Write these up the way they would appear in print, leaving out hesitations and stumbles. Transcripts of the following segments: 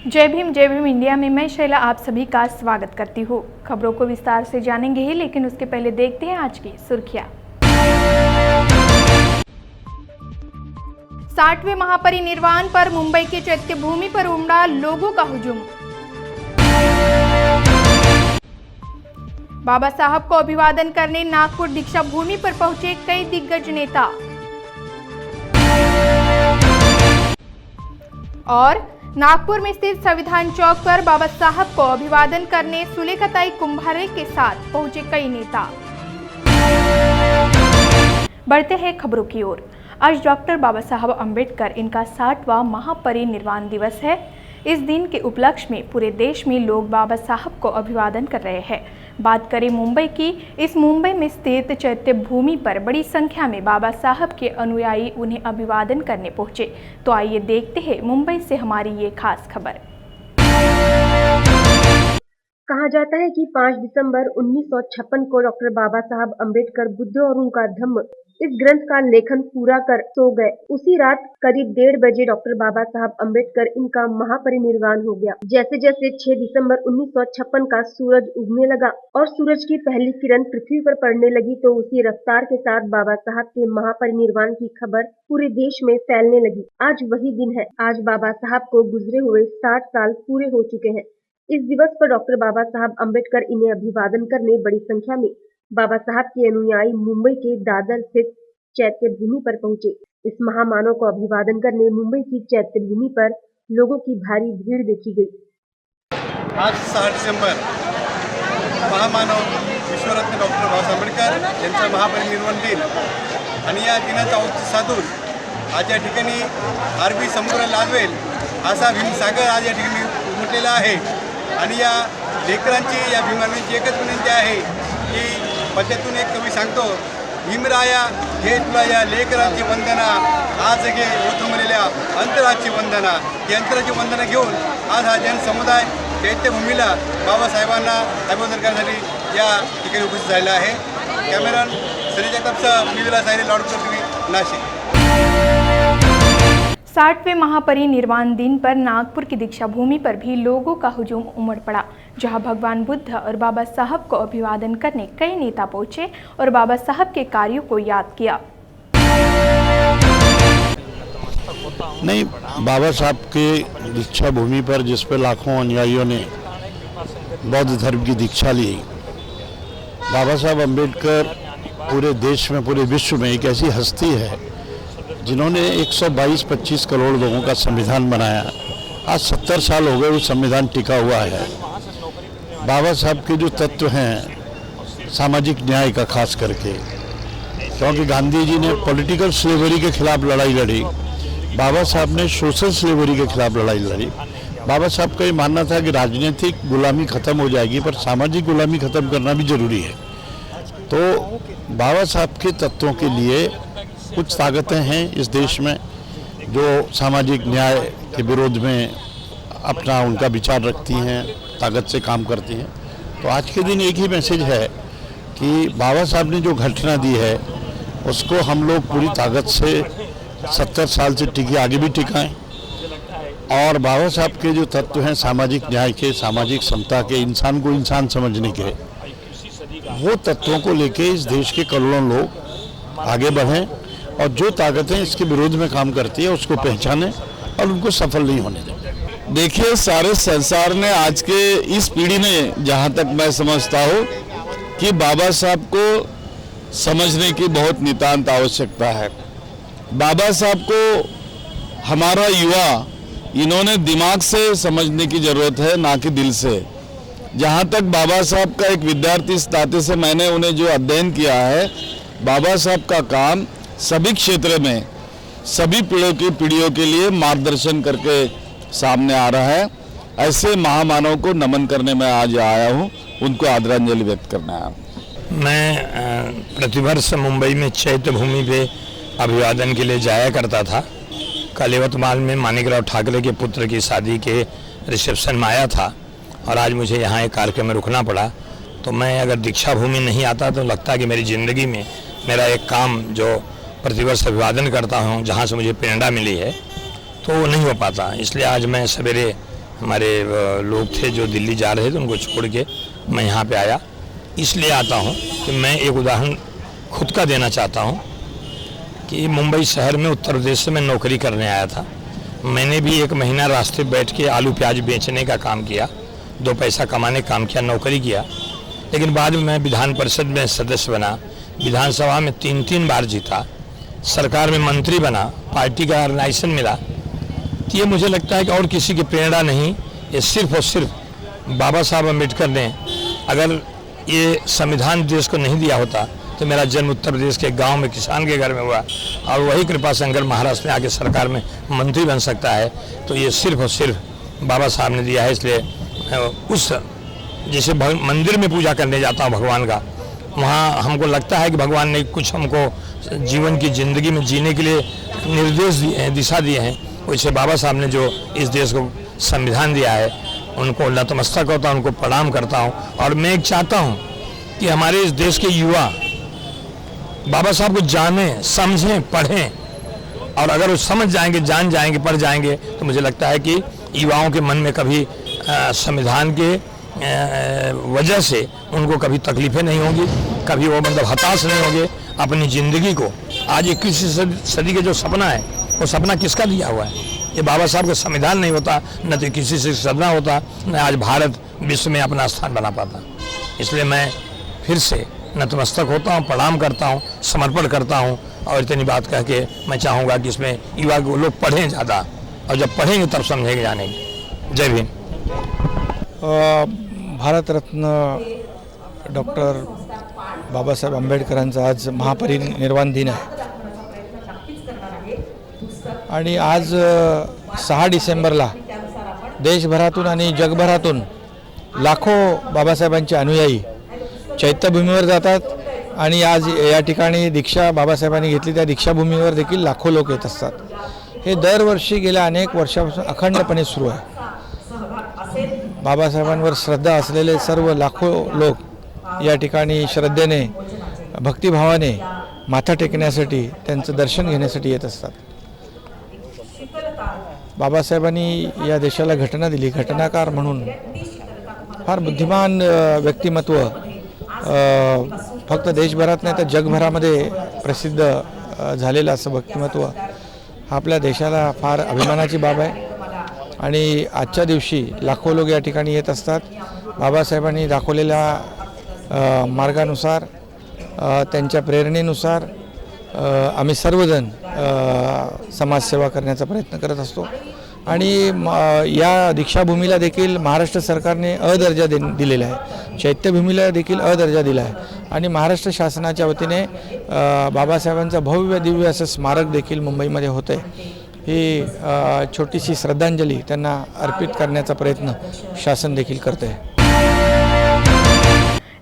जय भीम इंडिया में मैं शैला आप सभी का स्वागत करती हूँ। खबरों को विस्तार से जानेंगे ही, लेकिन उसके पहले देखते हैं आज की सुर्खियां। 60वें महापरिनिर्वाण पर मुंबई की चैत्य भूमि पर उमड़ा लोगों का हुजूम। बाबा साहब को अभिवादन करने नागपुर दीक्षा भूमि पर पहुंचे कई दिग्गज नेता। और नागपुर में स्थित संविधान चौक पर बाबा साहब को अभिवादन करने सुलेखताई कुंभारे के साथ पहुंचे कई नेता। बढ़ते हैं खबरों की ओर। आज डॉक्टर बाबा साहब अंबेडकर इनका 60वां महापरिनिर्वाण दिवस है। इस दिन के उपलक्ष्य में पूरे देश में लोग बाबा साहब को अभिवादन कर रहे हैं। बात करें मुंबई की, इस मुंबई में स्थित चैत्य भूमि पर बड़ी संख्या में बाबा साहब के अनुयायी उन्हें अभिवादन करने पहुंचे। तो आइए देखते हैं मुंबई से हमारी ये खास खबर। कहा जाता है कि 5 दिसंबर 1956 को डॉक्टर बाबा साहब अंबेडकर बुद्ध और उनका धम्म इस ग्रंथ का लेखन पूरा कर सो गए। उसी रात करीब 1:30 बजे डॉक्टर बाबा साहब अंबेडकर इनका महापरिनिर्वाण हो गया। जैसे जैसे 6 दिसंबर 1956 का सूरज उगने लगा और सूरज की पहली किरण पृथ्वी पर पड़ने लगी, तो उसी रफ्तार के साथ बाबा साहब के महापरिनिर्वाण की खबर पूरे देश में फैलने लगी। आज वही दिन है। आज बाबा साहब को गुजरे हुए 60 साल पूरे हो चुके हैं। इस दिवस पर डॉक्टर बाबा साहब अंबेडकर इन्हें अभिवादन करने बड़ी संख्या में बाबा साहब के अनुयायी मुंबई के दादर स्थित चैत्य भूमि पर पहुंचे। इस महामानव को अभिवादन करने मुंबई की चैत्य भूमि पर लोगों की भारी भीड़ देखी गई। आज 6 डिसेंबर महामानव विश्वरत्न डॉक्टर बाबासाहेब आंबेडकर यांचा महापरिनिर्वाण दिन आणि या दिनाचा औचित्य साधून आज या ठिकाणी अरबी समुद्र लाजवेल असा भीमसागर आज या ठिकाणी उमटलेला आहे। आणि या लेकरांची या भीमांची एकच विनंती आहे की पद्यातून एक कवी सांगतो, भीमराया घे तुला या लेकरांची वंदना, आज घे उठमलेल्या अंतराची वंदना। ही अंतराची वंदना घेऊन आज हा जनसमुदाय चैत्यभूमीला बाबासाहेबांना अभिवादन करण्यासाठी या ठिकाणी उपस्थित झालेला आहे। कॅमेरामॅन सनी जगतापसह मी विलास आहिरे, लाडपूर टीव्ही, नाशिक। 60वें महापरिनिर्वाण दिन पर नागपुर की दीक्षा भूमि पर भी लोगों का हुजूम उमड़ पड़ा, जहां भगवान बुद्ध और बाबा साहब को अभिवादन करने कई नेता पहुंचे और बाबा साहब के कार्यों को याद किया। नहीं, बाबा साहब के दीक्षा भूमि पर जिस पे लाखों अनुयायियों ने बौद्ध धर्म की दीक्षा ली, बाबा साहब अंबेडकर पूरे देश में, पूरे विश्व में एक ऐसी हस्ती है जिन्होंने 122-25 करोड़ लोगों का संविधान बनाया। आज 70 साल हो गए वो संविधान टिका हुआ है। बाबा साहब के जो तत्व हैं सामाजिक न्याय का, खास करके क्योंकि गांधी जी ने पॉलिटिकल स्लेवरी के खिलाफ लड़ाई लड़ी, बाबा साहब ने सोशल स्लेवरी के खिलाफ लड़ाई लड़ी। बाबा साहब का ये मानना था कि राजनीतिक गुलामी खत्म हो जाएगी पर सामाजिक गुलामी खत्म करना भी जरूरी है। तो बाबा साहब के तत्वों के लिए कुछ ताकतें हैं इस देश में जो सामाजिक न्याय के विरोध में अपना उनका विचार रखती हैं, ताकत से काम करती हैं। तो आज के दिन एक ही मैसेज है कि बाबा साहब ने जो घटना दी है उसको हम लोग पूरी ताकत से 70 साल से टिके आगे भी टिकाएं और बाबा साहब के जो तत्व हैं सामाजिक न्याय के, सामाजिक समता के, इंसान को इंसान समझने के, वो तत्वों को लेके इस देश के करोड़ों लोग आगे बढ़ें और जो ताकतें इसके विरोध में काम करती है उसको पहचानें और उनको सफल नहीं होने दें। देखिए, सारे संसार ने, आज के इस पीढ़ी ने, जहाँ तक मैं समझता हूँ कि बाबा साहब को समझने की बहुत नितांत आवश्यकता है। बाबा साहब को हमारा युवा, इन्होंने दिमाग से समझने की ज़रूरत है, ना कि दिल से। जहाँ तक बाबा साहब का एक विद्यार्थी इस नाते से मैंने उन्हें जो अध्ययन किया है, बाबा साहब का काम सभी क्षेत्र में सभी पीढ़ियों के लिए मार्गदर्शन करके सामने आ रहा है। ऐसे महामानव को नमन करने में आज आया हूँ, उनको आदरांजलि व्यक्त करना है। मैं प्रतिवर्ष मुंबई में चैत्य भूमि पे अभिवादन के लिए जाया करता था। कल यवतमाल में माणिकराव ठाकरे के पुत्र की शादी के रिसेप्शन में आया था और आज मुझे यहाँ एक कार्यक्रम में रुकना पड़ा। तो मैं अगर दीक्षा भूमि नहीं आता तो लगता है कि मेरी ज़िंदगी में मेरा एक काम जो प्रतिवर्ष अभिवादन करता हूँ, जहाँ से मुझे प्रेरणा मिली है, तो वो नहीं हो पाता। इसलिए आज मैं सवेरे हमारे लोग थे जो दिल्ली जा रहे थे, उनको छोड़ के मैं यहाँ पे आया। इसलिए आता हूँ कि मैं एक उदाहरण खुद का देना चाहता हूँ कि मुंबई शहर में उत्तर प्रदेश से मैं नौकरी करने आया था। मैंने भी 1 महीना रास्ते बैठ के आलू प्याज बेचने का काम किया, 2 पैसा कमाने का काम किया, नौकरी किया। लेकिन बाद में मैं विधान परिषद में सदस्य बना, विधानसभा में 3 बार जीता, सरकार में मंत्री बना, पार्टी का ऑर्गेनाइजेशन मिला। तो ये मुझे लगता है कि और किसी की प्रेरणा नहीं, ये सिर्फ और सिर्फ बाबा साहब अम्बेडकर ने अगर ये संविधान देश को नहीं दिया होता तो मेरा जन्म उत्तर प्रदेश के गांव में किसान के घर में हुआ और वही कृपा शंकर महाराष्ट्र में आके सरकार में मंत्री बन सकता है। तो ये सिर्फ और सिर्फ बाबा साहब ने दिया है। इसलिए उस जैसे मंदिर में पूजा करने जाता हूँ भगवान का, वहाँ हमको लगता है कि भगवान ने कुछ हमको जीवन की ज़िंदगी में जीने के लिए निर्देश दिए हैं, दिशा दिए हैं। वैसे बाबा साहब ने जो इस देश को संविधान दिया है उनको नतमस्तक होता हूँ, उनको प्रणाम करता हूँ। और मैं एक चाहता हूँ कि हमारे इस देश के युवा बाबा साहब को जानें, समझें, पढ़ें और अगर वो समझ जाएंगे, जान जाएंगे, पढ़ जाएंगे तो मुझे लगता है कि युवाओं के मन में कभी संविधान के वजह से उनको कभी तकलीफें नहीं होंगी, कभी वो मतलब हताश नहीं होंगे अपनी ज़िंदगी को। आज 21वीं सदी के जो सपना है वो सपना किसका दिया हुआ है? ये बाबा साहब का संविधान नहीं होता न तो किसी से सपना होता, न आज भारत विश्व में अपना स्थान बना पाता। इसलिए मैं फिर से नतमस्तक होता हूँ, प्रणाम करता हूँ, समर्पण करता हूँ और इतनी बात कह के मैं चाहूँगा कि इसमें युवा लोग पढ़ें ज़्यादा और जब पढ़ेंगे तब समझेंगे, जानेंगे। जय भीम। भारत रत्न डॉक्टर बाबासाहेब आंबेडकरांचा आज महापरिनिर्वाण दिन आहे आणि आज 6 डिसेंबरला देशभरातून आणि जगभरातून लाखो बाबासाहेबांचे अनुयायी चैत्यभूमीवर जातात आणि आज या ठिकाणी दीक्षा बाबासाहेबांनी घेतली त्या दीक्षाभूमीवर देखील लाखो लोक येत असतात। हे दरवर्षी गेल्या अनेक वर्षापासून अखंडपणे सुरू आहे। बाबासाहेबांवर श्रद्धा असलेले सर्व लाखो लोक या ठिकाणी श्रद्धेने, भक्तिभावाने माथा टेकण्यासाठी, त्यांचं दर्शन घेण्यासाठी येत असतात। बाबासाहेबांनी या देशाला घटना दिली, घटनाकार म्हणून फार बुद्धिमान व्यक्तिमत्व फक्त देशभरात नाही तर जगभरामध्ये प्रसिद्ध झालेलं असं व्यक्तिमत्व आपल्या देशाला फार अभिमानाची बाब आहे। आणि आजच्या दिवशी लाखो लोक या ठिकाणी येत असतात। बाबासाहेबांनी दाखवलेल्या मार्गानुसार, त्यांच्या प्रेरणेनुसार आम्ही सर्वजण समाजसेवा करण्याचा प्रयत्न करत असतो। आणि या दीक्षाभूमीला देखील महाराष्ट्र सरकारने अदर्जा दिलेला आहे, चैत्यभूमीला देखील अदर्जा दिला आहे आणि महाराष्ट्र शासनाच्या वतीने बाबासाहेबांचं भव्य दिव्य असं स्मारक देखील मुंबईमध्ये होते। ही छोटीशी श्रद्धांजली त्यांना अर्पित करण्याचा प्रयत्न शासन देखील करते है।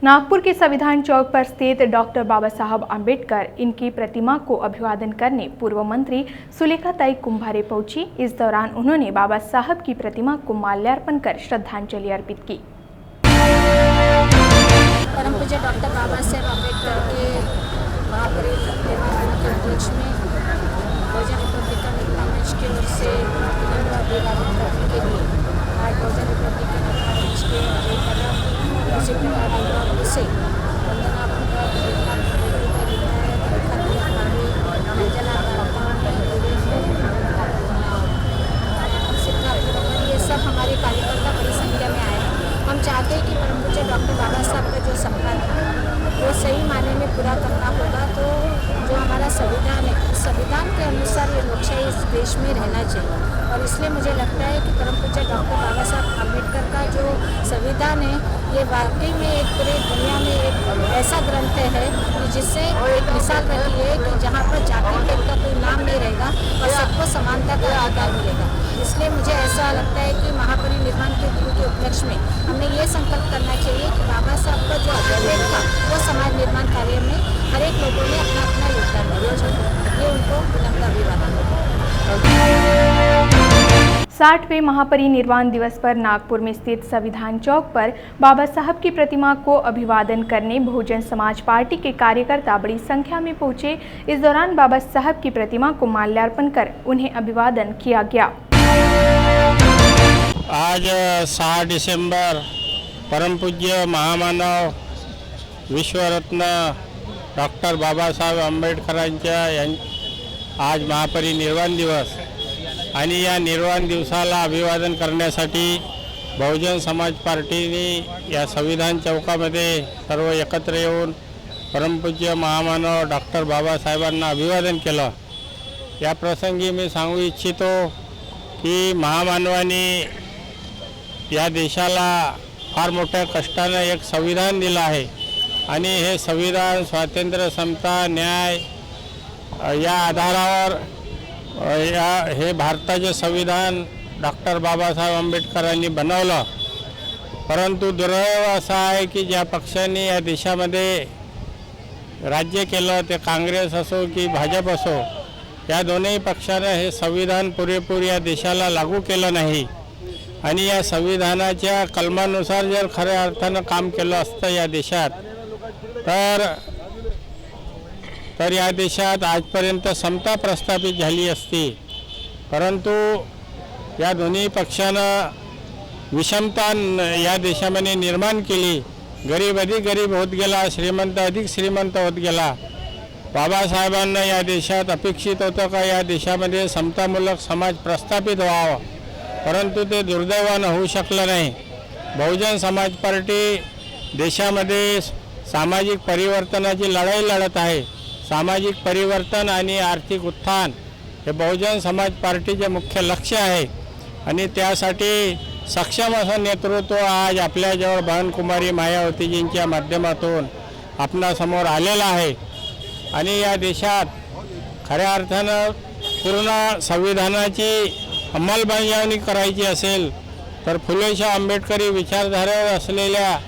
नागपुर के संविधान चौक पर स्थित डॉक्टर बाबा साहब आम्बेडकर इनकी प्रतिमा को अभिवादन करने पूर्व मंत्री सुलेखाताई कुंभारे पहुंची। इस दौरान उन्होंने बाबा साहब की प्रतिमा को माल्यार्पण कर श्रद्धांजलि अर्पित की। परम पूज्य डॉक्टर बाबा साहब आम्बेडकर के महापरिनिर्वाण के उपलक्ष्य में बहुजन रिपब्लिकन एकता मंच की ओर से अभिवादन करने के लिए आज बहुजन रिपब्लिकन एकता मंच के से वंदना ये सब हमारे कार्यकर्ता बड़ी संख्या में आए। हम चाहते हैं कि परम पूज्य डॉक्टर बाबा साहब का जो सपना था वो सही मायने में पूरा करना होगा। तो जो हमारा संविधान है, संविधान के अनुसार ये लोकशाही इस देश में रहना चाहिए और इसलिए मुझे लगता है कि परम पूज्य डॉक्टर बाबा साहब आम्बेडकर का जो संविधान है ये वाकई में एक पूरे दुनिया में एक ऐसा ग्रंथ है कि जिससे एक मिसाल रही है कि जहाँ पर जाति भेद का कोई नाम नहीं रहेगा और सबको समानता का अधिकार मिलेगा। इसलिए मुझे ऐसा लगता है कि महापरिनिर्वाण के दिन के उपलक्ष्य में हमें ये संकल्प करना चाहिए कि बाबा साहब का जो आदर्श था वो समाज निर्माण कार्य में हर एक लोगों ने अपना अपना योगदान दिया चाहिए। ये उनको विनम्र अभिवादन है। 60वें महापरिनिर्वाण दिवस पर नागपुर में स्थित संविधान चौक पर बाबा साहब की प्रतिमा को अभिवादन करने बहुजन समाज पार्टी के कार्यकर्ता बड़ी संख्या में पहुंचे। इस दौरान बाबा साहब की प्रतिमा को माल्यार्पण कर उन्हें अभिवादन किया गया। आज 6 डिसेंबर परमपूज्य महामानव विश्वरत्न डॉक्टर बाबासाहेब आंबेडकरांच्या आज महापरिनिर्वाण दिवस आणि या निर्वाण दिवसाला अभिवादन करण्यासाठी बहुजन समाज पार्टीने या संविधान चौकामध्ये सर्व एकत्र येऊन परमपूज्य महामानव डॉक्टर बाबासाहेबांना अभिवादन केलं। या प्रसंगी मी सांगू इच्छितो की महामानवांनी या देशाला फार मोठ्या कष्टाने एक संविधान दिलं आहे आणि हे संविधान स्वातंत्र्य, समता, न्याय या आधारावर हे भारताचे संविधान डॉक्टर बाबासाहेब आंबेडकरांनी बनवलं। परंतु दुर्दैव असं आहे की ज्या पक्षांनी या देशामध्ये राज्य केलं, ते काँग्रेस असो की भाजप असो, या दोन्ही पक्षानं हे संविधान पुरेपूर या देशाला लागू केलं नाही आणि या संविधानाच्या कलमानुसार जर खऱ्या अर्थानं काम केलं असतं या देशात तर या देशात आजपर्यंत समता प्रस्थापित झाली असती। परंतु या दोन्ही पक्षानं विषमता या देशामध्ये निर्माण केली। गरीब अधिक गरीब होत गेला, श्रीमंत अधिक श्रीमंत होत गेला। बाबासाहेबांना या देशात अपेक्षित होतं का या देशामध्ये समतामूलक समाज प्रस्थापित व्हावा, परंतु ते दुर्दैवानं होऊ शकलं नाही। बहुजन समाज पार्टी देशामध्ये सामाजिक परिवर्तनाची लढाई लढत आहे। सामाजिक परिवर्तन आणि आर्थिक उत्थान हे बहुजन समाज पार्टीचे मुख्य लक्ष्य आहे आणि त्यासाठी सक्षम असं नेतृत्व आज आपल्याजवळ बहनकुमारी मायावतीजींच्या माध्यमातून आपणासमोर आलेलं आहे आणि या देशात खऱ्या अर्थानं पूर्ण संविधानाची अंमलबजावणी करायची असेल तर फुलेशाह आंबेडकरी विचारधारेवर असलेल्या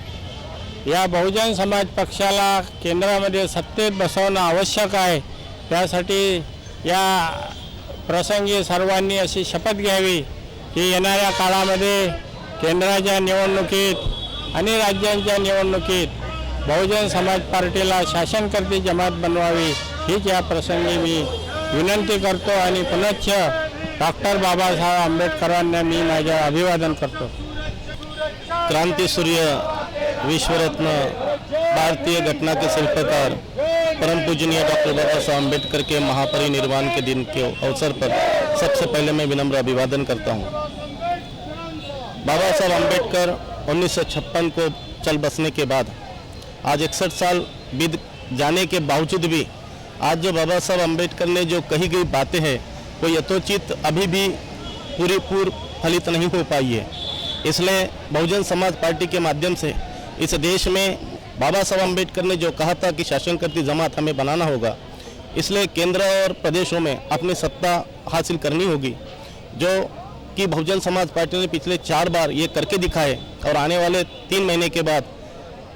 या बहुजन समाज पक्षाला केंद्रामध्ये सत्तेत बसवणं आवश्यक आहे। त्यासाठी या प्रसंगी सर्वांनी अशी शपथ घ्यावी की येणाऱ्या काळामध्ये केंद्राच्या निवडणुकीत आणि राज्यांच्या निवडणुकीत बहुजन समाज पार्टीला शासनकर्ती जमात बनवावी हीच या प्रसंगी मी विनंती करतो आणि पुनश्च डॉक्टर बाबासाहेब आंबेडकरांना मी माझे अभिवादन करतो। क्रांतिसूर्य विश्वरत्न भारतीय घटना के शिल्पकार परम पूजनीय डॉक्टर बाबा साहब अम्बेडकर के महापरिनिर्वाण के दिन के अवसर पर सबसे पहले मैं विनम्र अभिवादन करता हूं। बाबा साहब अम्बेडकर 1956 को चल बसने के बाद आज 61 साल बीत जाने के बावजूद भी आज जो बाबा साहब अम्बेडकर ने जो कही गई बातें हैं वो यथोचित अभी भी पूरी फलित नहीं हो पाई है। इसलिए बहुजन समाज पार्टी के माध्यम से इस देश में बाबा साहब अम्बेडकर ने जो कहा था कि शासनकर्ती जमात हमें बनाना होगा, इसलिए केंद्र और प्रदेशों में अपनी सत्ता हासिल करनी होगी, जो कि बहुजन समाज पार्टी ने पिछले 4 बार ये करके दिखाए और आने वाले 3 महीने के बाद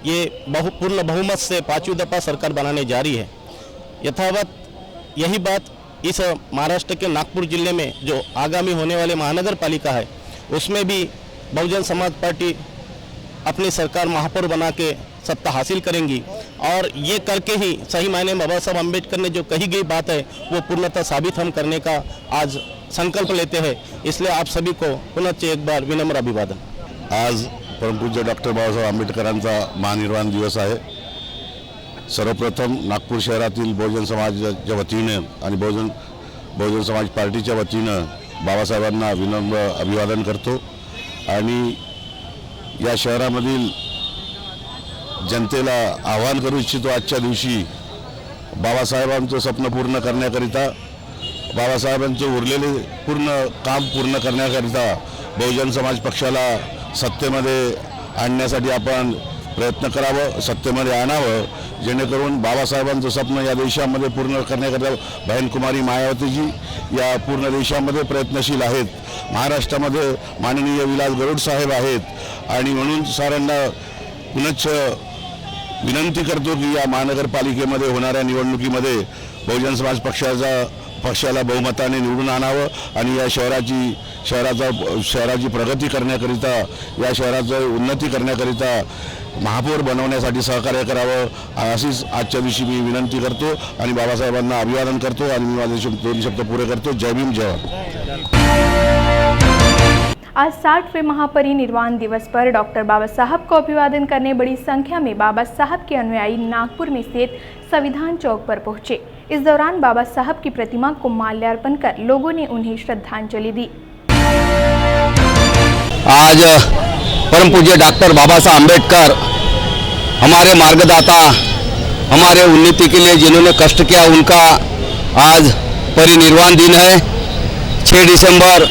ये पूर्ण बहुमत से 5वीं दफ़ा सरकार बनाने जा रही है। यथावत यही बात इस महाराष्ट्र के नागपुर जिले में जो आगामी होने वाले महानगर पालिका है उसमें भी बहुजन समाज पार्टी अपनी सरकार महापौर बना के सत्ता हासिल करेंगी और ये करके ही सही मायने में बाबा साहब अम्बेडकर ने जो कही गई बात है वो पूर्णतः साबित हम करने का आज संकल्प लेते हैं। इसलिए आप सभी को पुनः एक बार विनम्र अभिवादन। आज परमपूज्य डॉक्टर बाबासाहेब आंबेडकरांचा महानिर्वाण दिवस आहे। सर्वप्रथम नागपूर शहरातील बहुजन समाजाच्या वतीने आणि बहुजन समाज पार्टीच्या वतीनं बाबासाहेबांना विनम्र अभिवादन करतो आणि या शहरामधील जनतेला आवाहन करू इच्छितो आजच्या दिवशी बाबासाहेबांचं स्वप्न पूर्ण करण्याकरिता, बाबासाहेबांचं उरलेले काम पूर्ण करण्याकरिता बहुजन समाज पक्षाला सत्तेमध्ये आणण्यासाठी आपण प्रयत्न करावं, सत्तेमध्ये आणावं, जेणेकरून बाबासाहेबांचं स्वप्न या देशामध्ये पूर्ण करण्याकरिता बहनकुमारी मायावतीजी या पूर्ण देशामध्ये प्रयत्नशील आहेत। महाराष्ट्रामध्ये माननीय विलास गरुड साहेब आहेत आणि म्हणून साऱ्यांना पुनश्च विनंती करतो की या महानगरपालिकेमध्ये होणाऱ्या निवडणुकीमध्ये बहुजन समाज पक्षाला बहुमताने निवडून आणावं आणि या शहराची प्रगती करण्याकरिता, या शहराचं उन्नती करण्याकरिता महापौर बनवण्यासाठी सहकार्य करावं अशीच आजच्या दिवशी मी विनंती करतो आणि बाबासाहेबांना अभिवादन करतो आणि मी माझे 2 शब्द पुरे करतो। जय भीम, जय भारत। आज 60वें महापरिनिर्वाण दिवस पर डॉक्टर बाबा साहब को अभिवादन करने बड़ी संख्या में बाबा साहब के अनुयायी नागपुर में स्थित संविधान चौक पर पहुंचे। इस दौरान बाबा साहब की प्रतिमा को माल्यार्पण कर लोगों ने उन्हें श्रद्धांजलि दी। आज परम पूज्य डॉक्टर बाबा साहब अम्बेडकर हमारे मार्गदाता, हमारे उन्नति के लिए जिन्होंने कष्ट किया, उनका आज परिनिर्वाण दिन है। 6 दिसंबर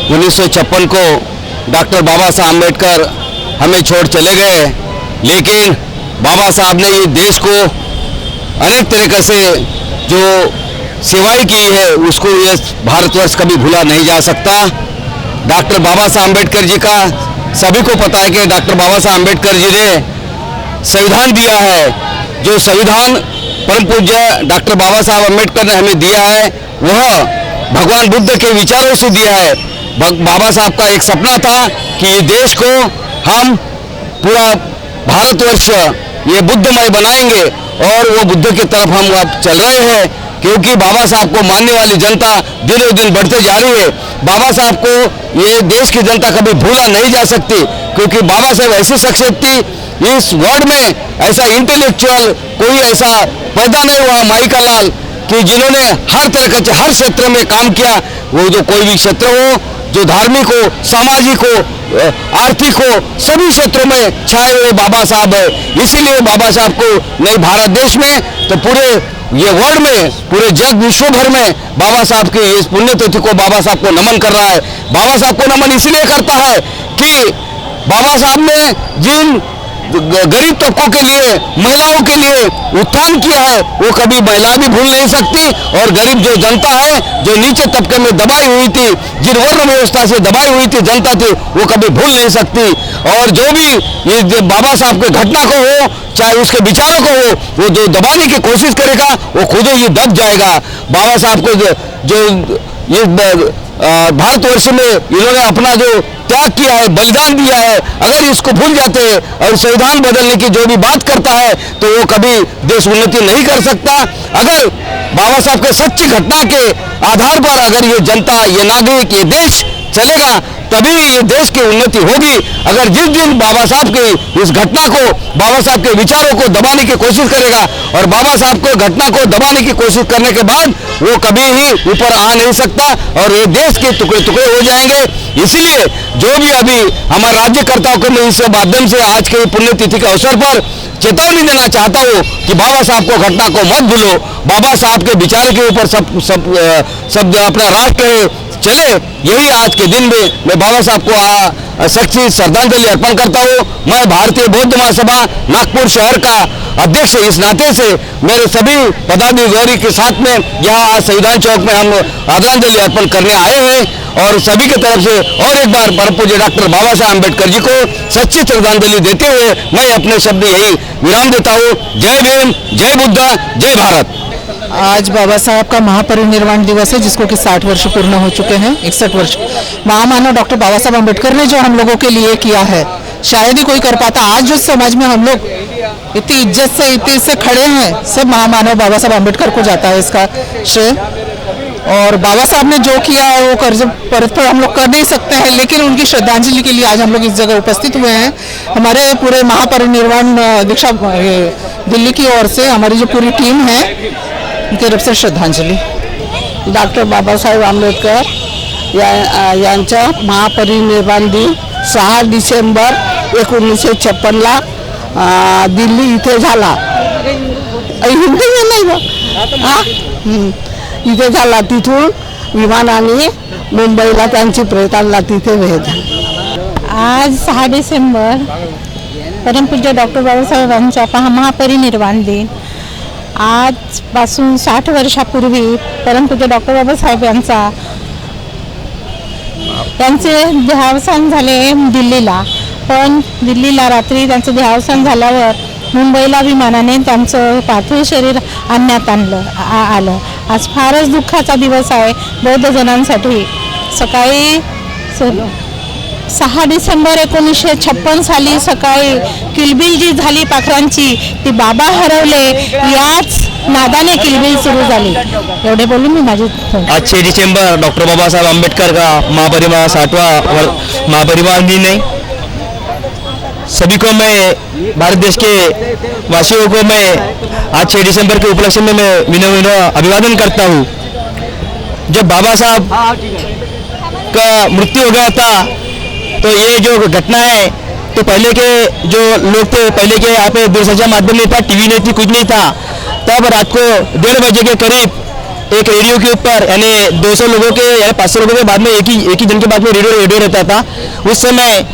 1956 को डॉक्टर बाबा साहब अम्बेडकर हमें छोड़ चले गए, लेकिन बाबा साहब ने ये देश को अनेक तरीके से जो सेवाएं की है उसको ये भारतवर्ष कभी भूला नहीं जा सकता। डॉक्टर बाबा साहब अम्बेडकर जी का सभी को पता है कि डॉक्टर बाबा साहब अम्बेडकर जी ने संविधान दिया है। जो संविधान परम पूज्य डॉक्टर बाबा साहब अम्बेडकर ने हमें दिया है वह भगवान बुद्ध के विचारों से दिया है। बाबा साहब का एक सपना था कि ये देश को हम पूरा भारतवर्ष ये बुद्धमय बनाएंगे और वो बुद्ध की तरफ हम अब चल रहे हैं, क्योंकि बाबा साहब को मानने वाली जनता दिनों दिन बढ़ते जा रही है। बाबा साहब को ये देश की जनता कभी भूला नहीं जा सकती, क्योंकि बाबा साहब ऐसी शख्सियत थी, इस वर्ल्ड में ऐसा इंटेलेक्चुअल कोई ऐसा पैदा नहीं हुआ माई का लाल कि जिन्होंने हर तरह के हर क्षेत्र में काम किया। वो जो कोई भी क्षेत्र हो, जो धार्मिक हो, सामाजिक हो, आर्थिक हो, सभी क्षेत्रों में छाए हुए बाबा साहब है। इसीलिए बाबा साहब को नहीं भारत देश में तो पूरे ये वर्ल्ड में, पूरे जग विश्व भर में बाबा साहब की इस पुण्यतिथि को बाबा साहब को नमन कर रहा है। बाबा साहब को नमन इसलिए करता है कि बाबा साहब ने जिन गरीब तबकों के लिए, महिलाओं के लिए उत्थान किया है वो कभी महिला भी भूल नहीं सकती, और गरीब जो जनता है, जो नीचे तबके में दबाई हुई थी, जिन वर्ण व्यवस्था से दबाई हुई थी जनता थी, वो कभी भूल नहीं सकती। और जो भी ये बाबा साहब के घटना को हो, चाहे उसके विचारों को हो, वो जो दबाने की कोशिश करेगा वो खुद ही दब जाएगा। बाबा साहब को जो ये भारतवर्ष में इन्होंने अपना जो त्याग किया है, बलिदान दिया है, अगर इसको भूल जाते हैं और संविधान बदलने की जो भी बात करता है तो वो कभी देश उन्नति नहीं कर सकता। अगर बाबा साहब के सच्ची घटना के आधार पर अगर ये जनता, ये नागरिक, ये देश चलेगा तभी ये देश की उन्नति होगी। अगर जिस दिन बाबा साहब की इस घटना को, बाबा साहब के विचारों को दबाने की कोशिश करेगा और बाबा साहब को घटना को दबाने की कोशिश करने के बाद वो कभी ही ऊपर आ नहीं सकता और ये देश के टुकड़े टुकड़े हो जाएंगे। इसीलिए जो भी अभी हमारे राज्यकर्ताओं को मैं इस माध्यम से आज के पुण्यतिथि के अवसर पर चेतावनी देना चाहता हूँ कि बाबा साहब को घटना को मत भूलो। बाबा साहब के विचार के ऊपर सब अपना राष्ट्र चले, यही आज के दिन में मैं बाबा साहब को सच्ची श्रद्धांजलि अर्पण करता हूँ। मैं भारतीय बौद्ध महासभा नागपुर शहर का अध्यक्ष इस नाते से मेरे सभी पदाधिकारी के साथ में यहाँ संविधान चौक में हम आदरांजलि अर्पण करने आए हैं और सभी की तरफ से और एक बार परम पूज्य डॉक्टर बाबा साहब अम्बेडकर जी को सच्ची श्रद्धांजलि देते हुए मैं अपने शब्द यही विराम देता हूँ। जय भीम, जय बुद्ध, जय भारत। आज बाबा साहब का महापरिनिर्वाण दिवस है, जिसको कि 60 वर्ष पूर्ण हो चुके हैं। 61 वर्ष महामानव डॉक्टर बाबा साहब अम्बेडकर ने जो हम लोगों के लिए किया है शायद ही कोई कर पाता। आज जो समाज में हम लोग इतनी इज्जत से, इतने से खड़े हैं, सब महामानव बाबा साहब अम्बेडकर को जाता है इसका श्रेय। और बाबा साहब ने जो किया वो कर्ज परत हम लोग कर नहीं सकते हैं, लेकिन उनकी श्रद्धांजलि के लिए आज हम लोग इस जगह उपस्थित हुए हैं। हमारे पूरे महापरिनिर्वाण दीक्षा दिल्ली की ओर से हमारी जो पूरी टीम है उनकी तरफ से श्रद्धांजलि। डॉक्टर बाबासाहेब आंबेडकर यांचा महापरिनिर्वाण दिन 6 डिसेंबर 1956ला दिल्ली इथे झाला। हिंदी में नाही बा, इथे झाला। तिथून विमानाने मुंबईला त्यांची प्रेतांना तिथे भेट। आज 6 डिसेंबर परमपूज्य डॉक्टर बाबासाहेब यांचा महापरिनिर्वाण दिन। आजपासून 60 वर्षापूर्वी परमपूज्य डॉक्टर बाबासाहेब त्यांचे देहावसान झाले दिल्लीला, पण दिल्लीला रात्री त्यांचं देहावसान झाल्यावर मुंबईला विमानाने त्यांचं पार्थिव शरीर आणण्यात आलं। आज फारच दुःखाचा दिवस आहे बौद्ध जनांसाठी। सकाळी 6 डिसेंबर 1956 साली सकाळी किलबिल जी झाली पाखरांची, ती बाबा हरवले याच नादाने किलबिल सुरू झाली. एवढे बोलून मी माझी आज 6 दिसंबर डॉक्टर बाबासाहेब अम्बेडकर का महापरिनिर्वाण 60वां महापरिनिर्वाण दिन है. सभी को मैं भारत देश के वासियों को मैं आज 6 दिसंबर के उपलक्ष्य में मैं विनम्र अभिवादन करता हूँ. जब बाबा साहब का मृत्यु हो गया था तो ये जो घटना है तो पहले के जो लोग थे, पहले के यहाँ पे दूरसंचार माध्यम नहीं था, टीवी नहीं थी, कुछ नहीं था. तब रात को 1:30 बजे के करीब एक रेडियो के ऊपर यानी 200 लोगों के या 500 लोगों के बाद में एक ही जन के बाद में रेडियो रहता था. उस समय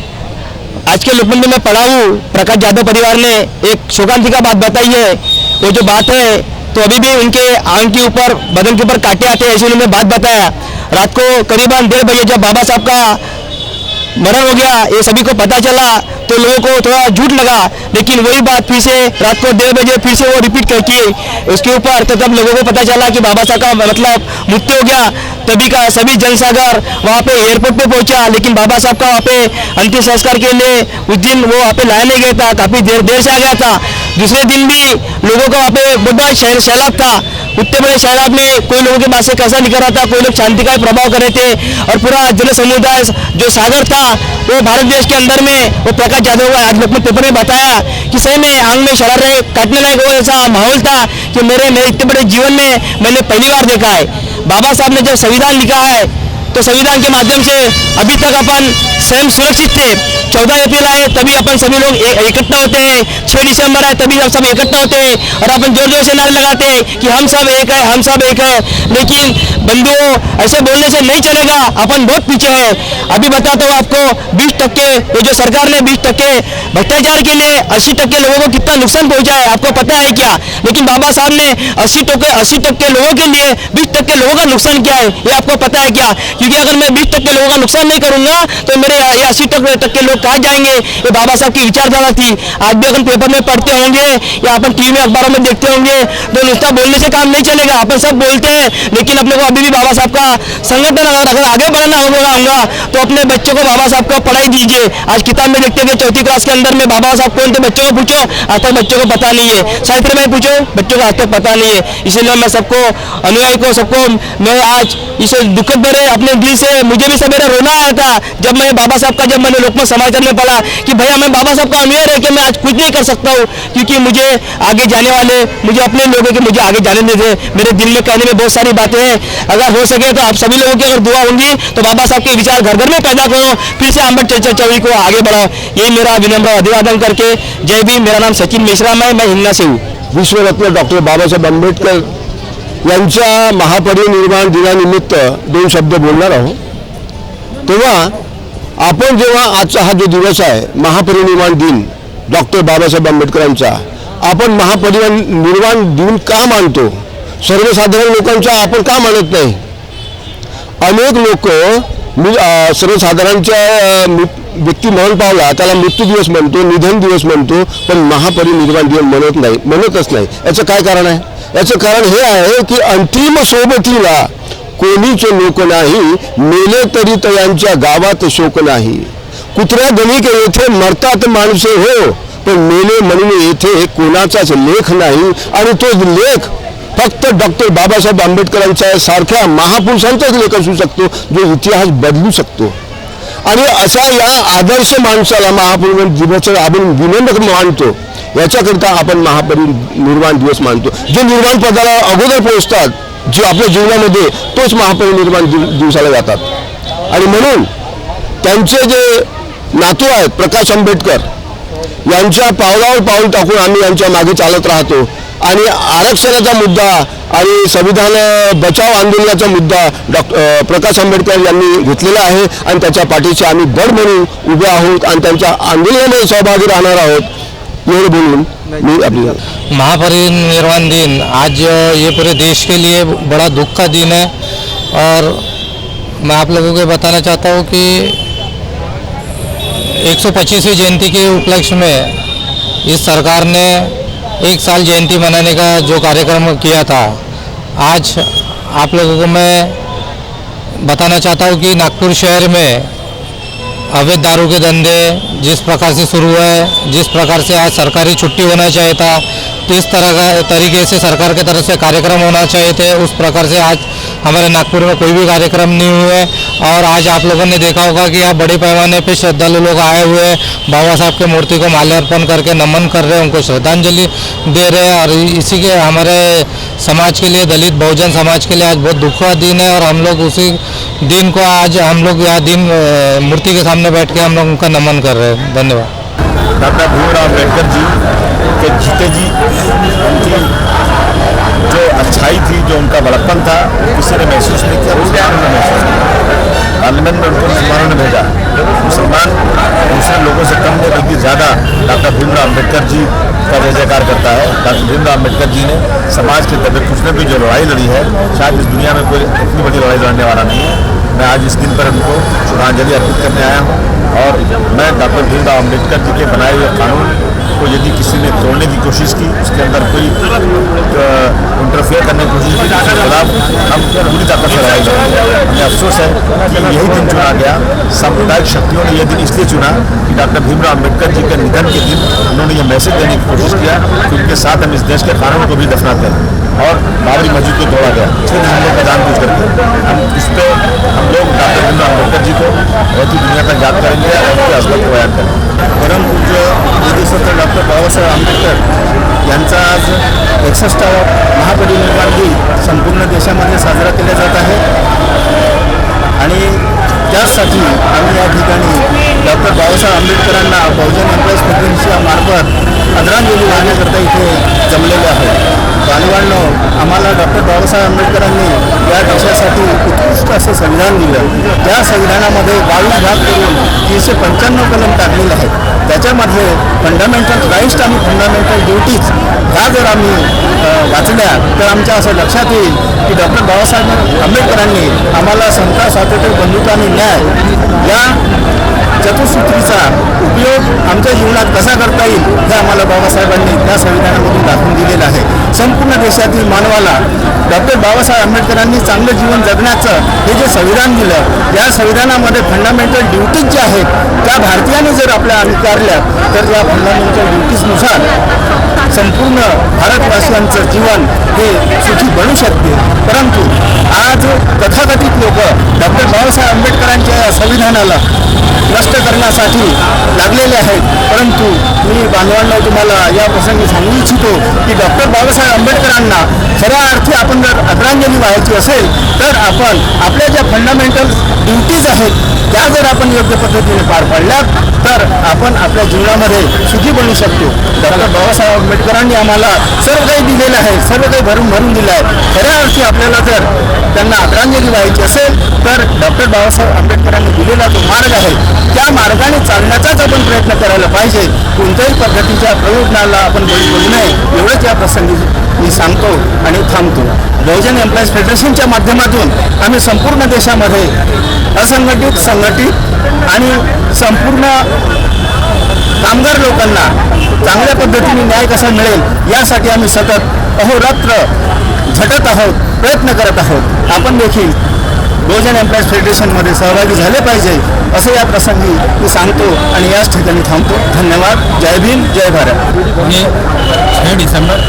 आज के लोकमंच में मैं पढ़ा हूँ, प्रकाश यादव परिवार ने एक शोकांति का बात बताई है. वो जो बात है तो अभी भी उनके आंख के ऊपर, बदन के ऊपर कांटे आते हैं, ऐसे उन्होंने बात बताया. रात को करीबन 1:30 बजे जब बाबा साहब का मरण हो गया, ये सभी को पता चला तो लोगों को थोड़ा झूठ लगा. लेकिन वही बात फिर से रात को 1:30 बजे फिर से वो रिपीट करके उसके ऊपर, तो जब लोगों को पता चला कि बाबा साहब का मतलब मृत्यु हो गया, तभी का सभी जनसागर वहाँ पे एयरपोर्ट पे पहुंचा. लेकिन बाबा साहब का वहाँ पे अंतिम संस्कार के लिए उस दिन वो वहाँ पे लाया नहीं गया था, काफ़ी देर से आ गया था. दूसरे दिन भी लोगों का वहाँ पे बहुत बड़ा सैलाब था. उतने बड़े सैलाब में कोई लोगों के पास से कैसा निकल रहा था, कोई लोग शांति का प्रभाव कर रहे थे और पूरा जन समुदाय जो सागर था वो भारत देश के अंदर में, वो प्रकाश यादव आज लोकमत पेपर में बताया कि सही में आंख में शरारे काटने लायक वो ऐसा माहौल था कि मेरे इतने बड़े जीवन में मैंने पहली बार देखा है. बाबा साहब ने जब संविधान लिखा है तो संविधान के माध्यम से अभी तक अपन स्वयं सुरक्षित थे. 14 अप्रैल आए तभी अपन सभी लोग इकट्ठा होते हैं, 6 दिसंबर आए तभी हम सब इकट्ठा होते हैं और अपन जोर जोर से नारे लगाते हैं कि हम सब एक है, हम सब एक है. लेकिन बंधुओं, ऐसे बोलने से नहीं चलेगा, अपन बहुत पीछे हैं. अभी बताता हूँ आपको, 20% ये जो सरकार ने 20% भ्रष्टाचार के लिए 80% लोगों को कितना नुकसान पहुंचा है आपको पता है क्या? लेकिन बाबा साहब ने 80% लोगों के लिए 20% लोगों का नुकसान किया है, ये आपको पता है क्या? क्योंकि अगर मैं 20% लोगों का नुकसान नहीं करूंगा तो मेरे ये 80% लोग कहाँ जाएंगे? ये बाबा साहब की विचारधारा थी. आज भी अगर पेपर में पढ़ते होंगे या अपन टीवी में अखबारों में देखते होंगे तो नुकसा बोलने से काम नहीं चलेगा. अपन सब बोलते हैं लेकिन अपने को अभी भी बाबा साहब का संगठन अगर आगे बढ़ाना होगा तो अपने बच्चों को बाबा साहब का पढ़ाई दीजिए. आज किताब में देखते हैं 4th क्लास के अंदर में बाबा साहब कौन थे, बच्चों को पूछो, आज तक बच्चों को पता नहीं है. साहित्य में पूछो, बच्चों को आज तक पता नहीं है. इसीलिए मैं सबको अनुयायी को सबको मैं आज इसे दुखद भरे अपने दिल से, मुझे भी सवेरे रोना आया था जब मैंने बाबा साहब का, जब मैंने लोकमत समाचार में पढ़ा कि भैया मैं बाबा साहब का अनुयायी रह के मैं आज कुछ नहीं कर सकता हूँ क्योंकि मुझे आगे जाने वाले, मुझे अपने लोगों के मुझे आगे जाने देते. मेरे दिल में कहने में बहुत सारी बातें हैं. अगर हो सके तो आप सभी लोगों की अगर दुआ होंगी तो बाबा साहब के विचार घर घर में पैदा करो, फिर से अम्बेडकर चळवळी को आगे बढ़ाओ. यही मेरा विनम्र अभिवादन करके जय भीम. मेरा नाम सचिन मेश्राम है, मैं हिंगना से हूँ. विश्वरत्न डॉक्टर बाबासाहेब आंबेडकर यांच्या महापरिनिर्वाण दिनानिमित्त 2 शब्द बोलणार आहोत. तेव्हा आपण जेव्हा आजचा हा जो दिवस आहे महापरिनिर्वाण दिन डॉक्टर बाबासाहेब आंबेडकरांचा, आपण महापरिनिर्वाण दिन का मानतो? सर्वसाधारण लोकांचा आपण का मानत नाही? अनेक लोक सर्वसाधारणच्या व्यक्ती मरण पावला त्याला मृत्यू दिवस म्हणतो, निधन दिवस म्हणतो, पण महापरिनिर्वाण दिन म्हणतच नाही. याचं काय कारण आहे? याचं कारण हे आहे की अंतिम सोबतीला कोणीच लोक नाही, मेले तरी तयांच्या गावात शोक नाही. कुत्र्या गणिक येथे मरतात माणसे हो, पण मेले म्हणून येथे कोणाचाच लेख नाही. आणि तो लेख फक्त डॉक्टर बाबासाहेब आंबेडकरांच्या सारख्या महापुरुषांचाच लेख असू शकतो जो इतिहास बदलू शकतो. आणि अशा या आदर्श माणसाला महापरिनिर्वाण दिवस आपण विनम्र मानतो. याच्याकरता आपण महापरिनिर्वाण दिवस मानतो. जे निर्वाण पदाला अगोदर पोहोचतात, जे आपल्या जीवनामध्ये, तोच महापरिनिर्वाण दिवसाला जातात. आणि म्हणून त्यांचे जे नातू आहेत प्रकाश आंबेडकर यांच्या पावलावर पाऊल टाकून आम्ही यांच्या मागे चालत राहतो. आणि आरक्षणाचा मुद्दा आणि संविधान बचाव आंदोलनाचा मुद्दा प्रकाश आंबेडकर यांनी घेतलेला आहे आणि त्याच्या पाठीशी आम्ही दड म्हणून उभे आहोत आणि त्यांच्या आंदोलनामध्ये सहभागी राहणार आहोत. एवढं बोलून मैं अपनी महापरिनिर्वाण दिन आज ये पूरे देश के लिए बड़ा दुख का दिन है और मैं आप लोगों को बताना चाहता हूँ कि 125वीं जयंती के उपलक्ष्य में इस सरकार ने 1 साल जयंती मनाने का जो कार्यक्रम किया था, आज आप लोगों को मैं बताना चाहता हूँ कि नागपुर शहर में अवैध दारू के धंधे जिस प्रकार से शुरू है, जिस प्रकार से आज सरकारी छुट्टी होना चाहिए था जिस तरीके से सरकार की तरफ से कार्यक्रम होना चाहिए थे उस प्रकार से आज हमारे नागपुर में कोई भी कार्यक्रम नहीं हुए। और आज आप लोगों ने देखा होगा कि यहाँ बड़े पैमाने पे श्रद्धालु लोग आए हुए हैं, बाबा साहब के मूर्ति को माल्यार्पण करके नमन कर रहे हैं, उनको श्रद्धांजलि दे रहे हैं। और इसी के हमारे समाज के लिए, दलित बहुजन समाज के लिए आज बहुत दुख का दिन है और हम लोग उसी दिन को आज हम लोग यहाँ दिन मूर्ति के सामने बैठ के हम लोग उनका नमन कर रहे हैं। धन्यवाद। डॉक्टर भीमराव अम्बेडकर जी के जीते जी उनकी जो अच्छाई थी, जो उनका बड़प्पन था, किसी ने महसूस नहीं किया, मुसलमानों ने महसूस किया। पार्लियामेंट में उनको मुसलमानों ने भेजा। मुसलमान दूसरे लोगों से कम नहीं बल्कि ज़्यादा डॉक्टर भीमराव अम्बेडकर जी का जय जयकार करता है। डॉक्टर भीमराव अम्बेडकर जी ने समाज के दबे कुचले पे जो लड़ाई लड़ी है, शायद इस दुनिया में कोई इतनी बड़ी लड़ाई लड़ने वाला नहीं है। मैं आज इस दिन पर उनको श्रद्धांजलि अर्पित करने आया हूँ और मैं डॉक्टर भीमराव अम्बेडकर जी के बनाए हुए कानून को यदि किसी ने तोड़ने की कोशिश की, उसके अंदर कोई इंटरफेयर करने की कोशिश की, उसके खिलाफ हम पूरी ताकत से लड़ाई लड़ेंगे। हमें अफसोस है कि यही दिन चुना गया। सांप्रदायिक शक्तियों ने यह दिन इसलिए चुना कि डॉक्टर भीमराव अम्बेडकर जी के निधन के दिन उन्होंने ये मैसेज देने की कोशिश किया कि उनके साथ हम इस देश के कानून को भी दफनाते हैं। और बाबरी मस्जिद को तोड़ा गया 6 दिसंबर का जानबूझ करके। हम इस पर हम लोग डॉक्टर भीमराव अम्बेडकर जी को बहुत ही दुनिया तक याद करेंगे और उनके असमत को बयान करेंगे। परम पूज्य विधिसत्र डॉक्टर बाबासाहेब आंबेडकर यांचा आज 61वा महापरिनिर्वाण दिन संपूर्ण देशामध्ये साजरा केला जात आहे आणि त्यासाठी आम्ही या ठिकाणी डॉक्टर बाबासाहेब आंबेडकरांना बहुजन एम्प्लॉईज फेडरेशनमार्फत आदरांजली वाहण्याकरता इथे जमलेले आहे। बांधवांनो, आम्हाला डॉक्टर बाबासाहेब आंबेडकरांनी या देशासाठी उत्कृष्ट असं संविधान दिलं। त्या संविधानामध्ये 22 भाग करून 395 कलम टाकलेले आहेत। त्याच्यामध्ये फंडामेंटल राईट्स आणि फंडामेंटल ड्युटीज ह्या जर आम्ही वाचल्या तर आमच्या असं लक्षात येईल की डॉक्टर बाबासाहेब आंबेडकरांनी आम्हाला समता, स्वातंत्र्य, बंधुता आणि न्याय या चतुसूत्रीचा उपयोग आमच्या जीवनात कसा करता येईल हे आम्हाला बाबासाहेबांनी त्या संविधानामधून दाखवून दिलेलं आहे। संपूर्ण देशातील मानवाला डॉक्टर बाबासाहेब आंबेडकरांनी चांगलं जीवन जगण्याचं हे जे संविधान दिलं, या संविधानामध्ये फंडामेंटल ड्युटीज ज्या आहेत त्या भारतीयांनी जर आपल्या अंगीकारल्या तर या फंडामेंटल ड्युटीजनुसार संपूर्ण भारतवासियांचं जीवन हे सुखी बनू शकते। परंतु आज तथाकथित लोक डॉक्टर बाबासाहेब आंबेडकरांच्या या संविधानाला नष्ट करण्यासाठी लागलेले आहेत। परंतु मी बांधवांना तुम्हाला या प्रसंगी सांगू इच्छितो की डॉक्टर बाबासाहेब आंबेडकरांना खऱ्या अर्थी आपण जर आदरांजली वाहायची असेल तर आपण आपल्या ज्या फंडामेंटल ड्युटीज आहेत त्या जर आपण योग्य पद्धतीने पार पाडल्या तर आपण आपल्या जीवनामध्ये सुखी बनू शकतो। डॉक्टर बाबासाहेब आंबेडकरांनी आम्हाला सर्व काही दिलेलं आहे, सर्व काही भरून दिलं आहे। खऱ्या अर्थी आपल्याला जर त्यांना आदरांजली वाहायची असेल तर डॉक्टर बाबासाहेब आंबेडकरांनी दिलेला जो मार्ग आहे त्या मार्गाने चालण्याचाच आपण प्रयत्न करायला पाहिजे। कोणत्याही पद्धतीच्या प्रयोजनाला आपण बळी पडू नये एवढंच या प्रसंगी मी सांगतो आणि थांबतो। बहुजन एम्प्लॉईज फेडरेशनच्या माध्यमातून आम्ही संपूर्ण देशामध्ये असंघटित, संघटित आणि संपूर्ण कामगार लोकांना चांगल्या पद्धतीने न्याय कसा मिळेल यासाठी आम्ही सतत अहोरात्र झटत आहोत, प्रयत्न करत आहोत। आपण देखील बहुजन एम्प्लॉईज फेडरेशनमध्ये सहभागी झाले पाहिजे असं या प्रसंगी मी सांगतो आणि याच ठिकाणी थांबतो। धन्यवाद। जय भीम, जय भारत। 6 दिसंबर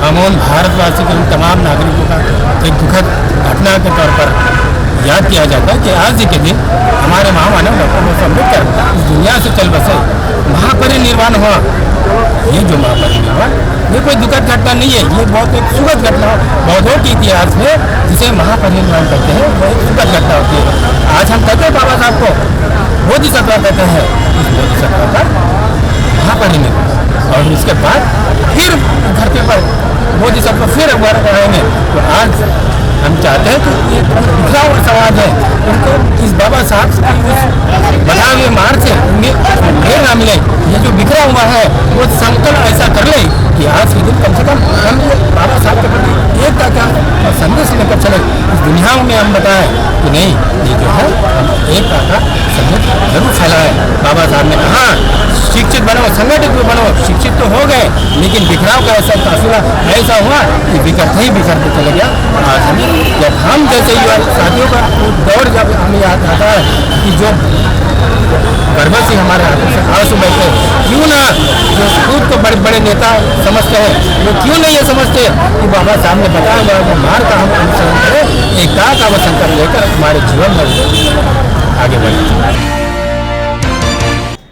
अमूल भारतवासी के तमाम नागरिकों का एक दुखद घटना के तौर पर याद किया जाता है कि आज ही के दिन हमारे महामानव डॉक्टर बाबासाहेब अम्बेडकर इस दुनिया से चल बसे। महापरिनिर्वाण हुआ, ये जो महापरिनिर्वाण ये कोई दुखद घटना नहीं है, ये बहुत एक सुखद घटना बौद्धों के इतिहास में जिसे महापरिनिर्वाण कहते हैं वो एक सुखद घटना होती है। आज हम कहते हैं बाबा साहब को बोधिसत्व कहते हैं, इस बोधिसत्व का महापरिनिर्वाण और उसके बाद फिर धरती पर बोधिसत्व फिर रहेंगे। तो आज हम चाहते हैं कि ये बिखरा हुआ समाज है उनको इस बाबा साहब बनाए हुए मार्ग से ढेर ना मिले। ये जो बिखरा हुआ है वो संकल्प ऐसा कर ले कि आज के दिन कम से कम हम बाबा साहब के प्रति एकता का संदेश लेकर चले। इस दुनिया में हम बताएं कि नहीं, ये जो है हम एकता का संदेश जरूर फैलाएं। बाबा साहब ने कहा शिक्षित बनो, संगठित बनो। शिक्षित तो हो गए लेकिन बिखराव का ऐसा काफिला ऐसा हुआ कि बिखरते ही बिखरते चले गया। आज हमें जब हम जैसे युवा साथियों का दौर जब हमें याद आता है कि जो गर्व से हमारे हाथों से आंसू बहते हैं। क्यों ना जो खुद को बड़े बड़े नेता समझते हैं, वो क्यों नहीं ये समझते कि बाबा साहब ने बताया हुआ वो मार्ग का हम अनुसरण करें, एकता का वो संकल्प लेकर हमारे जीवन में आगे बढ़े।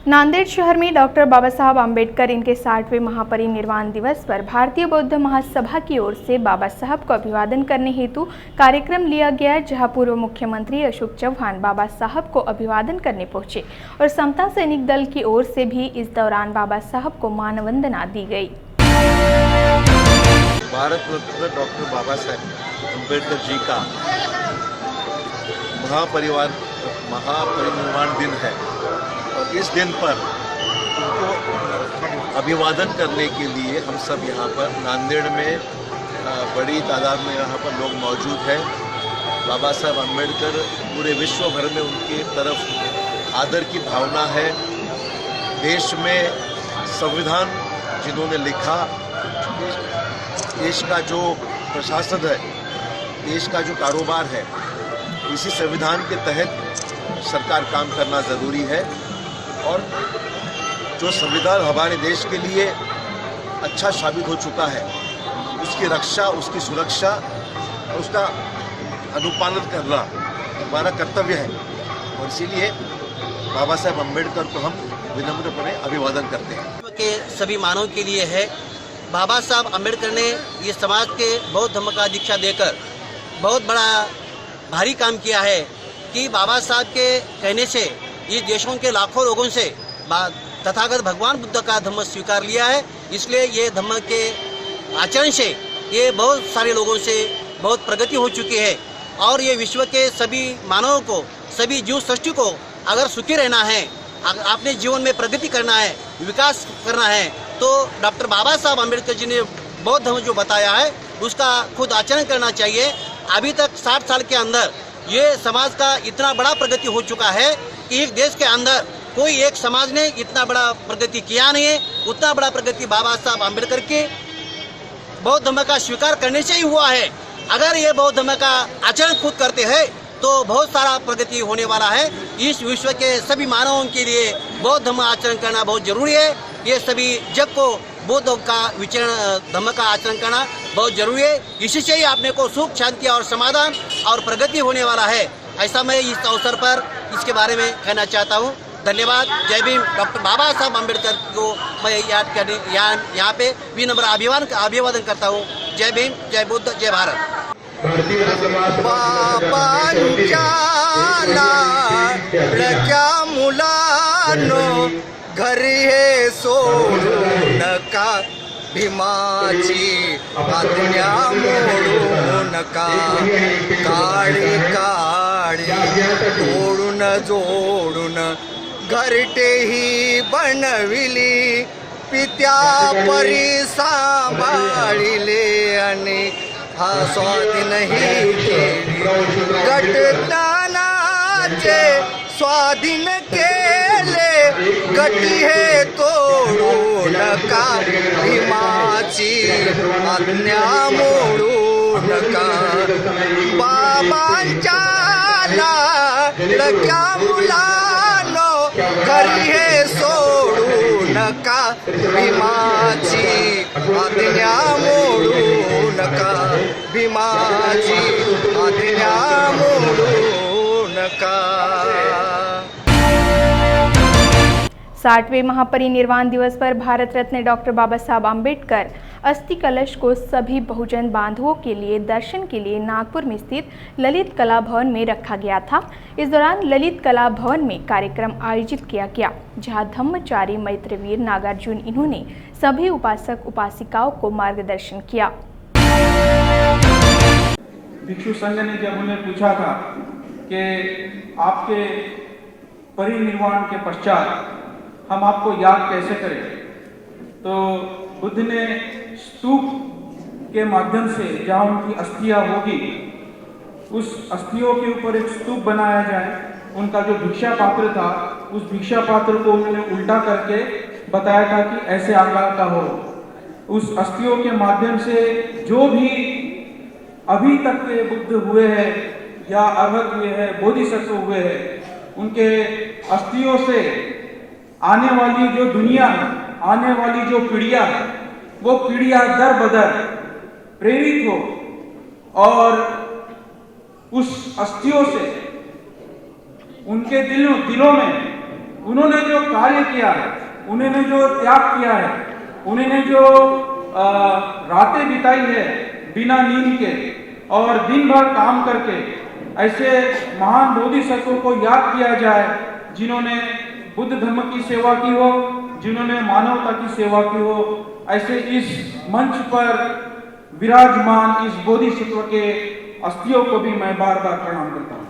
नांदेड़ शहर में डॉक्टर बाबा साहब आम्बेडकर इनके 60वें महापरिनिर्वाण दिवस पर भारतीय बौद्ध महासभा की ओर से बाबा साहब को अभिवादन करने हेतु कार्यक्रम लिया गया, जहां पूर्व मुख्यमंत्री अशोक चौहान बाबा साहब को अभिवादन करने पहुंचे और समता सैनिक दल की ओर से भी इस दौरान बाबा साहब को मानवंदना दी गई। भारत रत्न डॉक्टर बाबा साहब अम्बेडकर जी का महापरिनिर्वाण दिन है और इस दिन पर उनको अभिवादन करने के लिए हम सब यहाँ पर नांदेड़ में बड़ी तादाद में यहाँ पर लोग मौजूद हैं। बाबा साहब अम्बेडकर पूरे विश्व भर में उनकी तरफ आदर की भावना है। देश में संविधान जिन्होंने लिखा, देश का जो प्रशासन है, देश का जो कारोबार है, इसी संविधान के तहत सरकार काम करना ज़रूरी है और जो संविधान हमारे देश के लिए अच्छा साबित हो चुका है, उसकी रक्षा, उसकी सुरक्षा और उसका अनुपालन करना हमारा कर्तव्य है और इसीलिए बाबा साहब अम्बेडकर को हम विनम्रपणे अभिवादन करते हैं। के सभी मानव के लिए है। बाबा साहब अम्बेडकर ने ये समाज के बौद्ध धर्म का दीक्षा देकर बहुत बड़ा भारी काम किया है कि बाबा साहब के कहने से इस देशों के लाखों लोगों से तथागत भगवान बुद्ध का धर्म स्वीकार लिया है। इसलिए ये धर्म के आचरण से ये बहुत सारे लोगों से बहुत प्रगति हो चुकी है और ये विश्व के सभी मानवों को, सभी जीव सृष्टि को अगर सुखी रहना है, अपने जीवन में प्रगति करना है, विकास करना है, तो डॉक्टर बाबा साहब अम्बेडकर जी ने बौद्ध धर्म जो बताया है उसका खुद आचरण करना चाहिए। अभी तक 60 साल के अंदर ये समाज का इतना बड़ा प्रगति हो चुका है कि एक देश के अंदर कोई एक समाज ने इतना बड़ा प्रगति किया नहीं है। उतना बड़ा प्रगति बाबा साहब अम्बेडकर के बौद्ध धर्म का स्वीकार करने से ही हुआ है। अगर ये बौद्ध धर्म का आचरण खुद करते हैं तो बहुत सारा प्रगति होने वाला है। इस विश्व के सभी मानवों के लिए बौद्ध धर्म आचरण करना बहुत जरूरी है। ये सभी जग को बौद्ध का धर्म का आचरण करना बहुत जरूरी है। इसी से ही आपने को सुख, शांति और समाधान और प्रगति होने वाला है। ऐसा मैं इस अवसर पर इसके बारे में कहना चाहता हूँ। धन्यवाद। जय भीम। डॉक्टर बाबा साहब अम्बेडकर को मैं याद करने यहाँ पे विनम्र अभिवादन करता हूँ। जय भीम, जय बुद्ध, जय भारत। क्या मुलानो घरी हे सोडू नका, भीमाची आज्ञा मोडू नका, काळी काळी तोडून जोडून घरटेही बनविली, पित्या परी सांभाळिले आणि हा स्वाधीनही केली, घटनाचे स्वाधीन केले, गटी हे तोडू नका, भीमाची आज्ञा मोडू नका, बाबांच्या लाडक्या मुलांनो घरी हे सोडू नका, भीमाची आज्ञा मोडू नका, भीमाची आज्ञा मोडू नका। 60वें महापरिनिर्वाण दिवस पर भारत रत्न डॉक्टर बाबा साहब आम्बेडकर अस्थि कलश को सभी बहुजन बांधवों के लिए दर्शन के लिए नागपुर में स्थित ललित कला भवन में रखा गया था। इस दौरान ललित कला भवन में कार्यक्रम आयोजित किया गया, जहां धम्मचारी मैत्रवीर नागार्जुन इन्होंने सभी उपासक उपासिकाओं को मार्गदर्शन किया। भिक्षु संघ ने जब उन्हें पूछा था कि आपके परिनिर्वाण के पश्चात हम आपको याद कैसे करें, तो बुद्ध ने स्तूप के माध्यम से जहाँ उनकी अस्थियां होगी उस अस्थियों के ऊपर एक स्तूप बनाया जाए। उनका जो भिक्षा पात्र था उस भिक्षा पात्र को उन्होंने उल्टा करके बताया था कि ऐसे आकार का हो। उस अस्थियों के माध्यम से जो भी अभी तक के बुद्ध हुए हैं या अर्हत हुए हैं, बोधिसत्व हुए हैं, उनके अस्थियों से आने वाली जो दुनिया है, आने वाली जो पीढ़ियां है, वो पीढ़ियां दर बदर प्रेरित हो और उस अस्थियों से उनके दिलों में उन्होंने जो कार्य किया है, उन्होंने जो त्याग किया है, उन्होंने जो रातें बिताई है बिना नींद के और दिन भर काम करके, ऐसे महान बोधिसत्वों को याद किया जाए जिन्होंने बुद्ध धर्म की सेवा की हो, जिन्होंने मानवता की सेवा की हो। ऐसे इस मंच पर विराजमान इस बोधिसत्व के अस्थियों को भी मैं बार बार प्रणाम करता हूँ।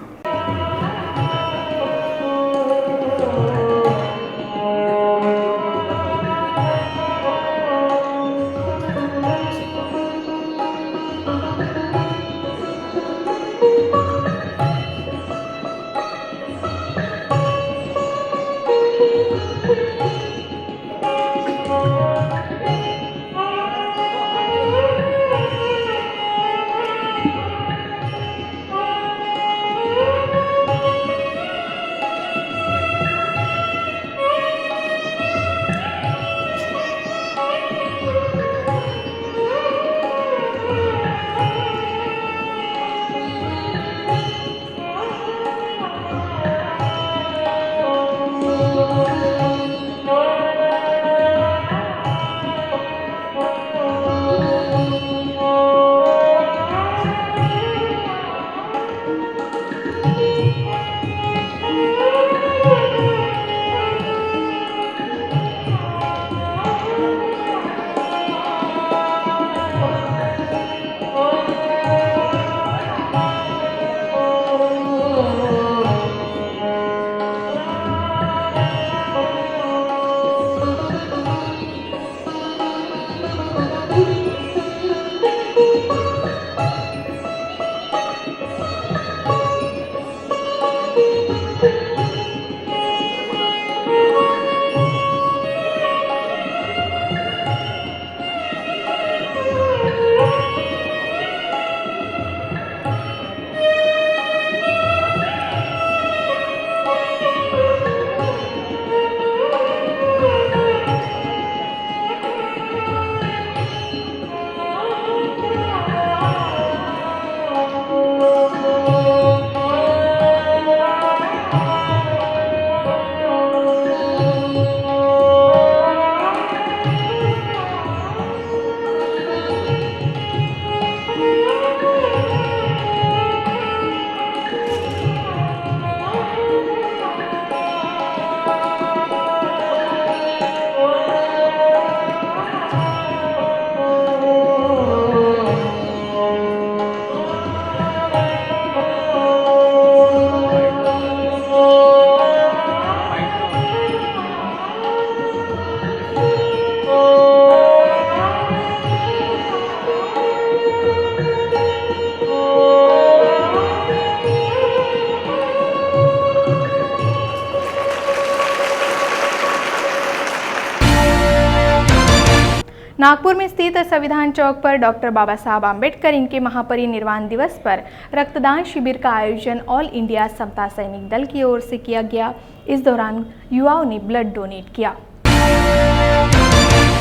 नागपुर में स्थित संविधान चौक पर डॉक्टर बाबा साहब आम्बेडकर इनके महापरिनिर्वाण दिवस पर रक्तदान शिविर का आयोजन ऑल इंडिया समता सैनिक दल की ओर से किया गया। इस दौरान युवाओं ने ब्लड डोनेट किया।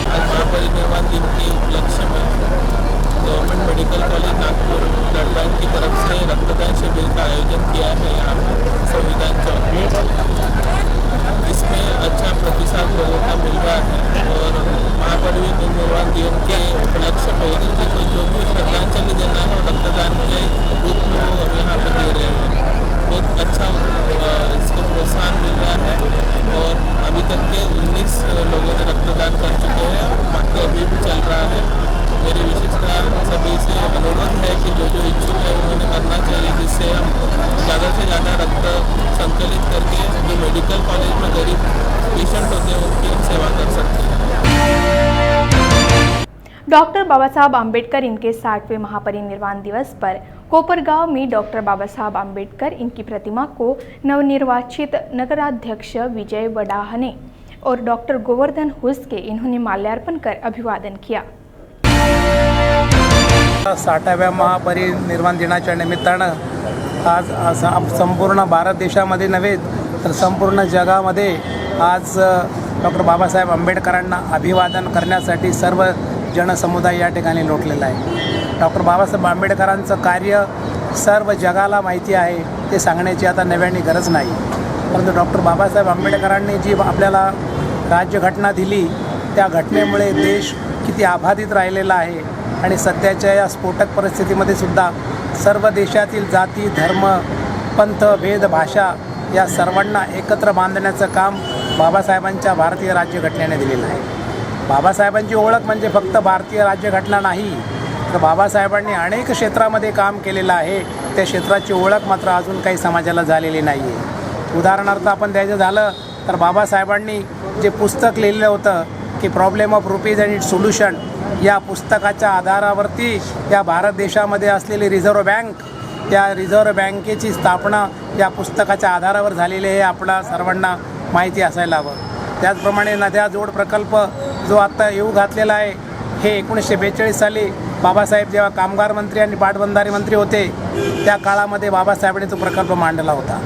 महापरिनिर्वाण दिन के उपलक्ष्य में government medical college Nagpur blood bank की तरफ से रक्तदान शिविर का आयोजन किया है यहाँ संविधान चौक में। इसमें अच्छा प्रतिसाद लोगों का मिल रहा है और महापरिनिर्वाण दिन के उपलक्ष्य में इनको जो भी श्रद्धांजलि देना है रक्तदान के रूप में वो यहाँ पर दे रहे हैं। बहुत अच्छा इसको प्रोत्साहन मिल रहा है और अभी तक के 19 लोगों ने रक्तदान कर चुके हैं, बाकी अभी भी चल रहा है। मेरी विशेषकर सभी से अनुरोध है कि जो इच्छुक है उन्होंने करना चाहिए, जिससे हम ज़्यादा से ज़्यादा रक्त संकलित करके जो मेडिकल कॉलेज में गरीब पेशेंट होते हैं उनकी सेवा कर सकते हैं। डॉक्टर बाबा साहब आम्बेडकर इनके 60वें महापरिनिर्वाण दिवस पर कोपरगांव में डॉक्टर बाबा साहब आम्बेडकर इनकी प्रतिमा को नवनिर्वाचित नगराध्यक्ष विजय वडाहने और डॉक्टर गोवर्धन हुस्के इन्होंने माल्यार्पण कर अभिवादन किया। 60व्या महापरिनिर्वाण दिनाच्या निमित्तानं आज संपूर्ण भारत देशामध्ये नव्हे तर संपूर्ण जगामध्ये आज डॉक्टर बाबासाहेब आंबेडकरांना अभिवादन करण्यासाठी सर्व जनसमुदाय या ठिकाणी लोटलेला आहे। डॉक्टर बाबासाहेब आंबेडकरांचं कार्य सर्व जगाला माहिती आहे, ते सांगण्याची आता नव्याने गरज नाही। परंतु डॉक्टर बाबासाहेब आंबेडकरांनी जी आपल्याला राज्यघटना दिली, त्या घटनेमुळे देश किती आबाधित राहिलेला आहे आणि सध्याच्या या स्फोटक परिस्थितीमध्ये सुद्धा सर्व देशातील जाती, धर्म, पंथ, भेद, भाषा या सर्वांना एकत्र बांधण्याचं काम बाबासाहेबांच्या भारतीय राज्यघटनेने दिलेलं आहे। बाबासाहेबांची ओळख म्हणजे फक्त भारतीय राज्यघटना नाही, तर बाबासाहेबांनी अनेक क्षेत्रामध्ये काम केलेलं आहे। त्या क्षेत्राची ओळख मात्र अजून काही समाजाला झालेली नाही आहे। उदाहरणार्थ आपण द्यायचं झालं तर बाबासाहेबांनी जे पुस्तक लिहिलं होतं की problem of rupees and it's solution, या पुस्तकाच्या आधारावरती या भारत देशामध्ये असलेली रिझर्व्ह बँक, त्या रिझर्व्ह बँकेची स्थापना या पुस्तकाच्या आधारावर झालेली आहे, आपला सर्वांना माहिती असायला हवं। त्याचप्रमाणे नद्या जोड प्रकल्प जो आत्ता येऊ घातलेला आहे, हे 1942 साली बाबासाहेब जेव्हा कामगार मंत्री आणि पाटबंधारे मंत्री होते त्या काळामध्ये बाबासाहेबांनी तो प्रकल्प मांडला होता।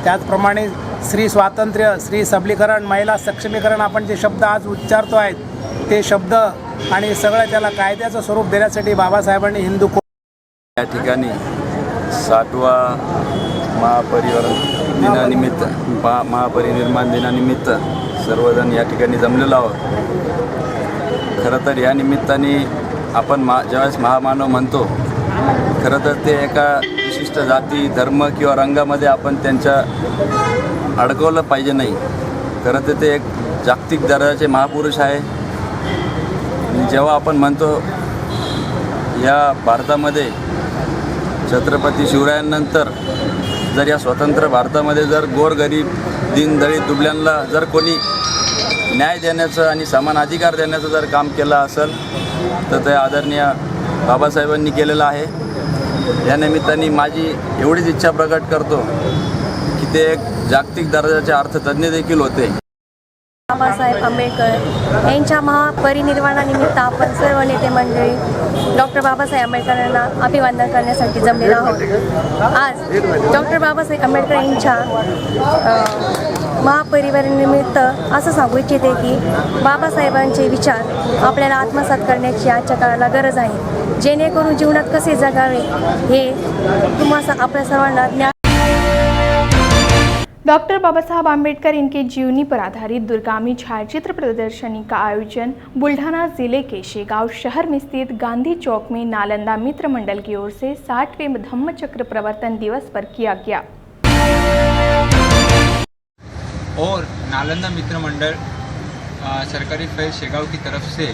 त्याचप्रमाणे स्त्री स्वातंत्र्य, स्त्री सबलीकरण, महिला सक्षमीकरण आपण जे शब्द आज उच्चारतो आहेत, ते शब्द आणि सगळं त्याला कायद्याचं स्वरूप देण्यासाठी बाबासाहेबांनी हिंदू या ठिकाणी 60वा दिनानिमित्त महापरिनिर्वाण दिनानिमित्त सर्वजण या ठिकाणी जमलेलो आहोत। खरं तर या निमित्ताने आपण ज्यावेळेस महामानव म्हणतो, खरं तर ते एका विशिष्ट जाती, धर्म किंवा रंगामध्ये आपण त्यांच्या अडकवलं पाहिजे नाही। खरं तर ते एक जागतिक दर्जाचे महापुरुष आहे। आणि जेव्हा आपण म्हणतो या भारतामध्ये छत्रपती शिवरायांनंतर जर या स्वतंत्र भारतामध्ये जर गोरगरीब, दीनदलित, दुबल्यांना जर कोणी न्याय देण्याचं आणि समान अधिकार देण्याचं जर काम केलं असेल तर ते आदरणीय बाबासाहेबांनी केलेलं आहे। या निमित्ताने माझी एवढीच इच्छा प्रकट करतो की ते एक जागतिक दर्जाचे अर्थतज्ञ देखील होते। बाबासाहेब आंबेडकर यांच्या महापरिनिर्वाणानिमित्त आपण सर्व नेते मंडळी डॉक्टर बाबासाहेब आंबेडकरांना अभिवादन करण्यासाठी जमलेलो आहोत। आज डॉक्टर बाबासाहेब आंबेडकर यांच्या महापरिनिर्वाणानिमित्त असं सांगू इच्छिते की बाबासाहेबांचे विचार आपल्याला आत्मसात करण्याची आजच्या काळाला गरज आहे, जेणेकरून जीवनात कसे जगावे हे तुम्हाला आपल्या सर्वांना ज्ञान। डॉक्टर बाबा साहब आम्बेडकर इनके जीवनी पर आधारित दूरगामी छायाचित्र प्रदर्शनी का आयोजन बुल्ढाना जिले के शेगांव शहर में स्थित गांधी चौक में नालंदा मित्र मंडल की ओर से 60वें धम्मचक्र प्रवर्तन दिवस पर किया गया। और नालंदा मित्र मंडल सरकारी फैज शेगांव की तरफ से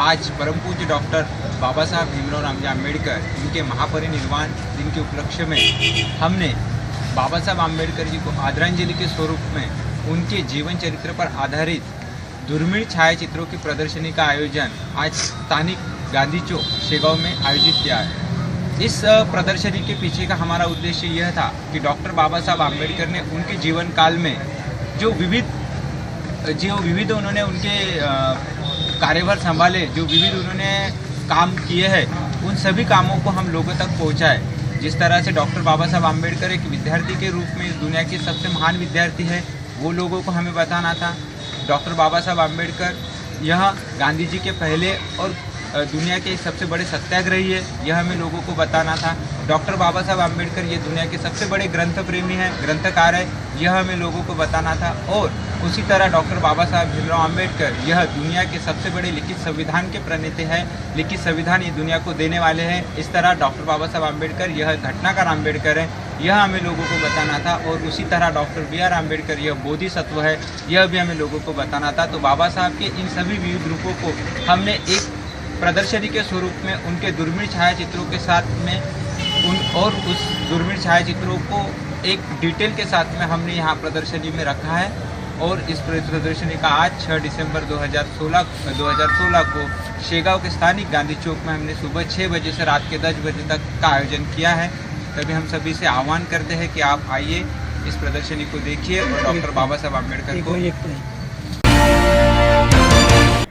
आज परम पूज्य डॉक्टर बाबा साहब भीमराव रामजी आम्बेडकर इनके महापरिनिर्वाण दिन के उपलक्ष्य में हमने बाबा साहब आम्बेडकर जी को आदरांजलि के स्वरूप में उनके जीवन चरित्र पर आधारित दुर्मिळ छायाचित्रों की प्रदर्शनी का आयोजन आज स्थानिक गांधी चौक शेगांव में आयोजित किया है। इस प्रदर्शनी के पीछे का हमारा उद्देश्य यह था कि डॉक्टर बाबा साहब आम्बेडकर ने उनके जीवन काल में जो विविध उन्होंने उनके कार्यभार संभाले, जो विविध उन्होंने काम किए हैं, उन सभी कामों को हम लोगों तक पहुँचाए। जिस तरह से डॉक्टर बाबा साहब आम्बेडकर एक विद्यार्थी के रूप में इस दुनिया के सबसे महान विद्यार्थी है, वो लोगों को हमें बताना था। डॉक्टर बाबा साहब आम्बेडकर यह गांधी जी के पहले और दुनिया के सबसे बड़े सत्याग्रही है, यह हमें लोगों को बताना था। डॉक्टर बाबा साहब आम्बेडकर ये दुनिया के सबसे बड़े ग्रंथ प्रेमी हैं, ग्रंथकार है, यह हमें लोगों को बताना था। और उसी तरह डॉक्टर बाबा साहब भीमराव आम्बेडकर यह दुनिया के सबसे बड़े लिखित संविधान के प्रणेता हैं, लिखित संविधान ये दुनिया को देने वाले हैं। इस तरह डॉक्टर बाबा साहब आम्बेडकर यह घटनाकार आम्बेडकर है, यह हमें लोगों को बताना था। और उसी तरह डॉक्टर BR आम्बेडकर यह बोधिसत्व है, यह भी हमें लोगों को बताना था। तो बाबा साहब के इन सभी विविध रूपों को हमने एक प्रदर्शनी के स्वरूप में उनके दुर्मिळ छायाचित्रों के साथ में और उस दुर्मिळ छायाचित्रों को एक डिटेल के साथ में हमने यहाँ प्रदर्शनी में रखा है। और इस प्रदर्शनी का आज 6 दिसंबर 2016 को शेगांव के स्थानिक गांधी चौक में हमने सुबह 6 बजे से रात के 10 बजे तक का आयोजन किया है। तभी हम सभी से आह्वान करते हैं कि आप आइए, इस प्रदर्शनी को देखिए और डॉक्टर बाबा साहब आम्बेडकर को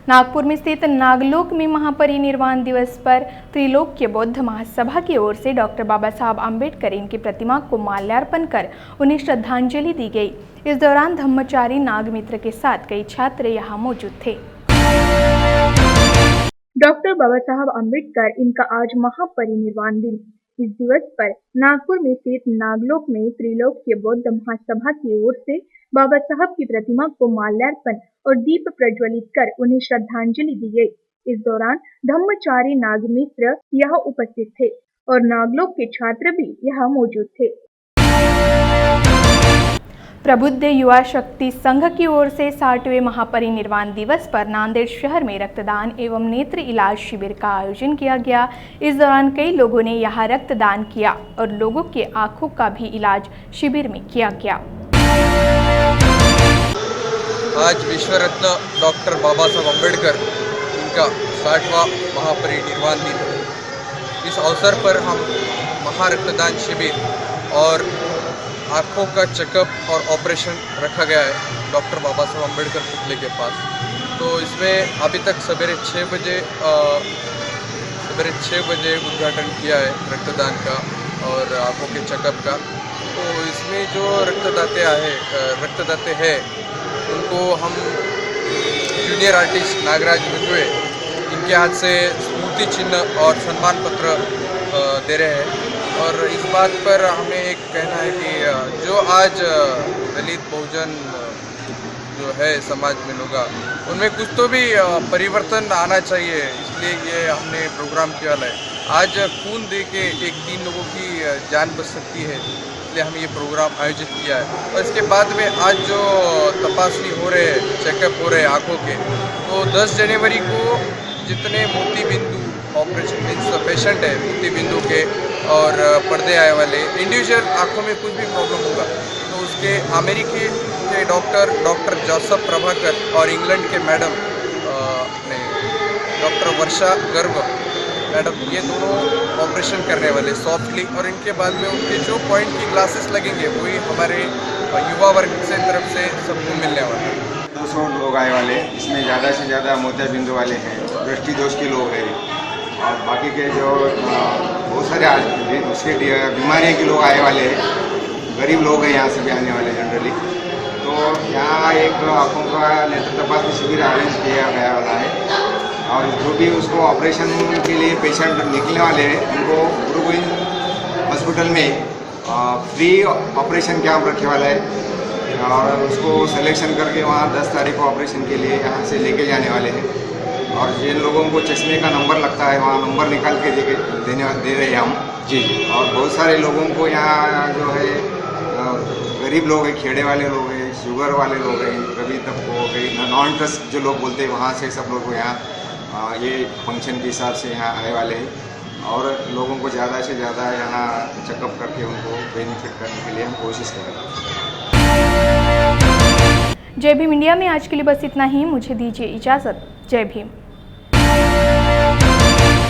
नागपुर में स्थित नागलोक में महापरिनिर्वाण दिवस पर त्रिलोक्य बौद्ध महासभा की ओर से डॉक्टर बाबा साहब आम्बेडकर इनकी प्रतिमा को माल्यार्पण कर उन्हें श्रद्धांजलि दी गई। इस दौरान धम्मचारी नागमित्र के साथ कई छात्र यहाँ मौजूद थे। डॉक्टर बाबा साहब आम्बेडकर इनका आज महापरिनिर्वाण दिन। इस दिवस पर नागपुर में स्थित नागलोक में त्रिलोक्य बौद्ध महासभा की ओर से बाबा साहब की प्रतिमा को माल्यार्पण और दीप प्रज्वलित कर उन्हें श्रद्धांजलि दी गई। इस दौरान धम्मचारी नागमित्र यहाँ उपस्थित थे और नागलोक के छात्र भी यहाँ मौजूद थे। प्रबुद्ध युवा शक्ति संघ की ओर से 60वें महापरिनिर्वाण दिवस पर नांदेड़ शहर में रक्तदान एवं नेत्र इलाज शिविर का आयोजन किया गया। इस दौरान कई लोगों ने यहां रक्तदान किया और लोगों के आंखों का भी इलाज शिविर में किया गया। आज विश्व रत्न डॉक्टर बाबा साहब अम्बेडकर इनका 60वां महापरिनिर्वाण दिन है। इस अवसर पर हम महारक्तदान शिविर और आँखों का चेकअप और ऑपरेशन रखा गया है डॉक्टर बाबा साहब अम्बेडकर पुतले के पास। तो इसमें अभी तक सवेरे 6 बजे उद्घाटन किया है रक्तदान का और आँखों के चेकअप का। तो इसमें जो रक्तदाते हैं उनको हम जूनियर आर्टिस्ट नागराज मुंजुए इनके हाथ से स्मृति चिन्ह और सम्मान पत्र दे रहे हैं। और इस बात पर हमें एक कहना है कि जो आज दलित बहुजन जो है समाज में लोग उनमें कुछ तो भी परिवर्तन आना चाहिए, इसलिए ये हमने प्रोग्राम किया है। आज खून दे के 3 लोगों की जान बच सकती है, इसलिए हम ये प्रोग्राम आयोजित किया है। और इसके बाद में आज जो तपासनी हो रहे हैं, चेकअप हो रहे हैं आँखों के, तो 10 जनवरी को जितने मोती बिंदु ऑपरेशन मीन्स पेशेंट है मोती बिंदु के और पर्दे आए वाले इंडिविजुअल आँखों में कुछ भी प्रॉब्लम होगा तो उसके अमेरिकी के डॉक्टर जोसेफ प्रभाकर और इंग्लैंड के मैडम डॉक्टर वर्षा गर्ग मैडम, ये दोनों ऑपरेशन करने वाले सॉफ्टली। और इनके बाद में उनके जो पॉइंट की ग्लासेस लगेंगे वही हमारे युवा वर्ग से तरफ से सबको मिलने वाला है। 200 लोग आए वाले, इसमें ज़्यादा से ज़्यादा मोतिया बिंदु वाले हैं, दृष्टि दोष के लोग हैं और बाकी के जो बहुत सारे उसके बीमारियों के लोग आए वाले हैं, गरीब लोग हैं यहाँ से भी आने वाले जनरली। तो यहाँ एक आँखों का नेत्र तपासनी शिविर अरेंज किया गया वाला है और जो भी उसको ऑपरेशन के लिए पेशेंट निकलने वाले हैं उनको गुरु गोविंद हॉस्पिटल में फ्री ऑपरेशन कैंप रखे वाला है और उसको सिलेक्शन करके वहाँ 10 तारीख को ऑपरेशन के लिए यहाँ से लेके जाने वाले हैं। और जिन लोगों को चश्मे का नंबर लगता है वहाँ नंबर निकाल के दे रहे हैं हम जी। और बहुत सारे लोगों को यहाँ जो है गरीब लोग हैं, खेड़े वाले लोग हैं, शुगर वाले लोग हैं, कभी तब हो गई नॉन ट्रस्ट जो लोग बोलते हैं वहाँ से सब लोग यहाँ ये फंक्शन के हिसाब से यहाँ आने वाले हैं और लोगों को ज़्यादा से ज़्यादा यहाँ चेकअप करके उनको बेनिफिट करने के लिए हम कोशिश करेंगे। जय भीम इंडिया में आज के लिए बस इतना ही। मुझे दीजिए इजाज़त। जय भीम।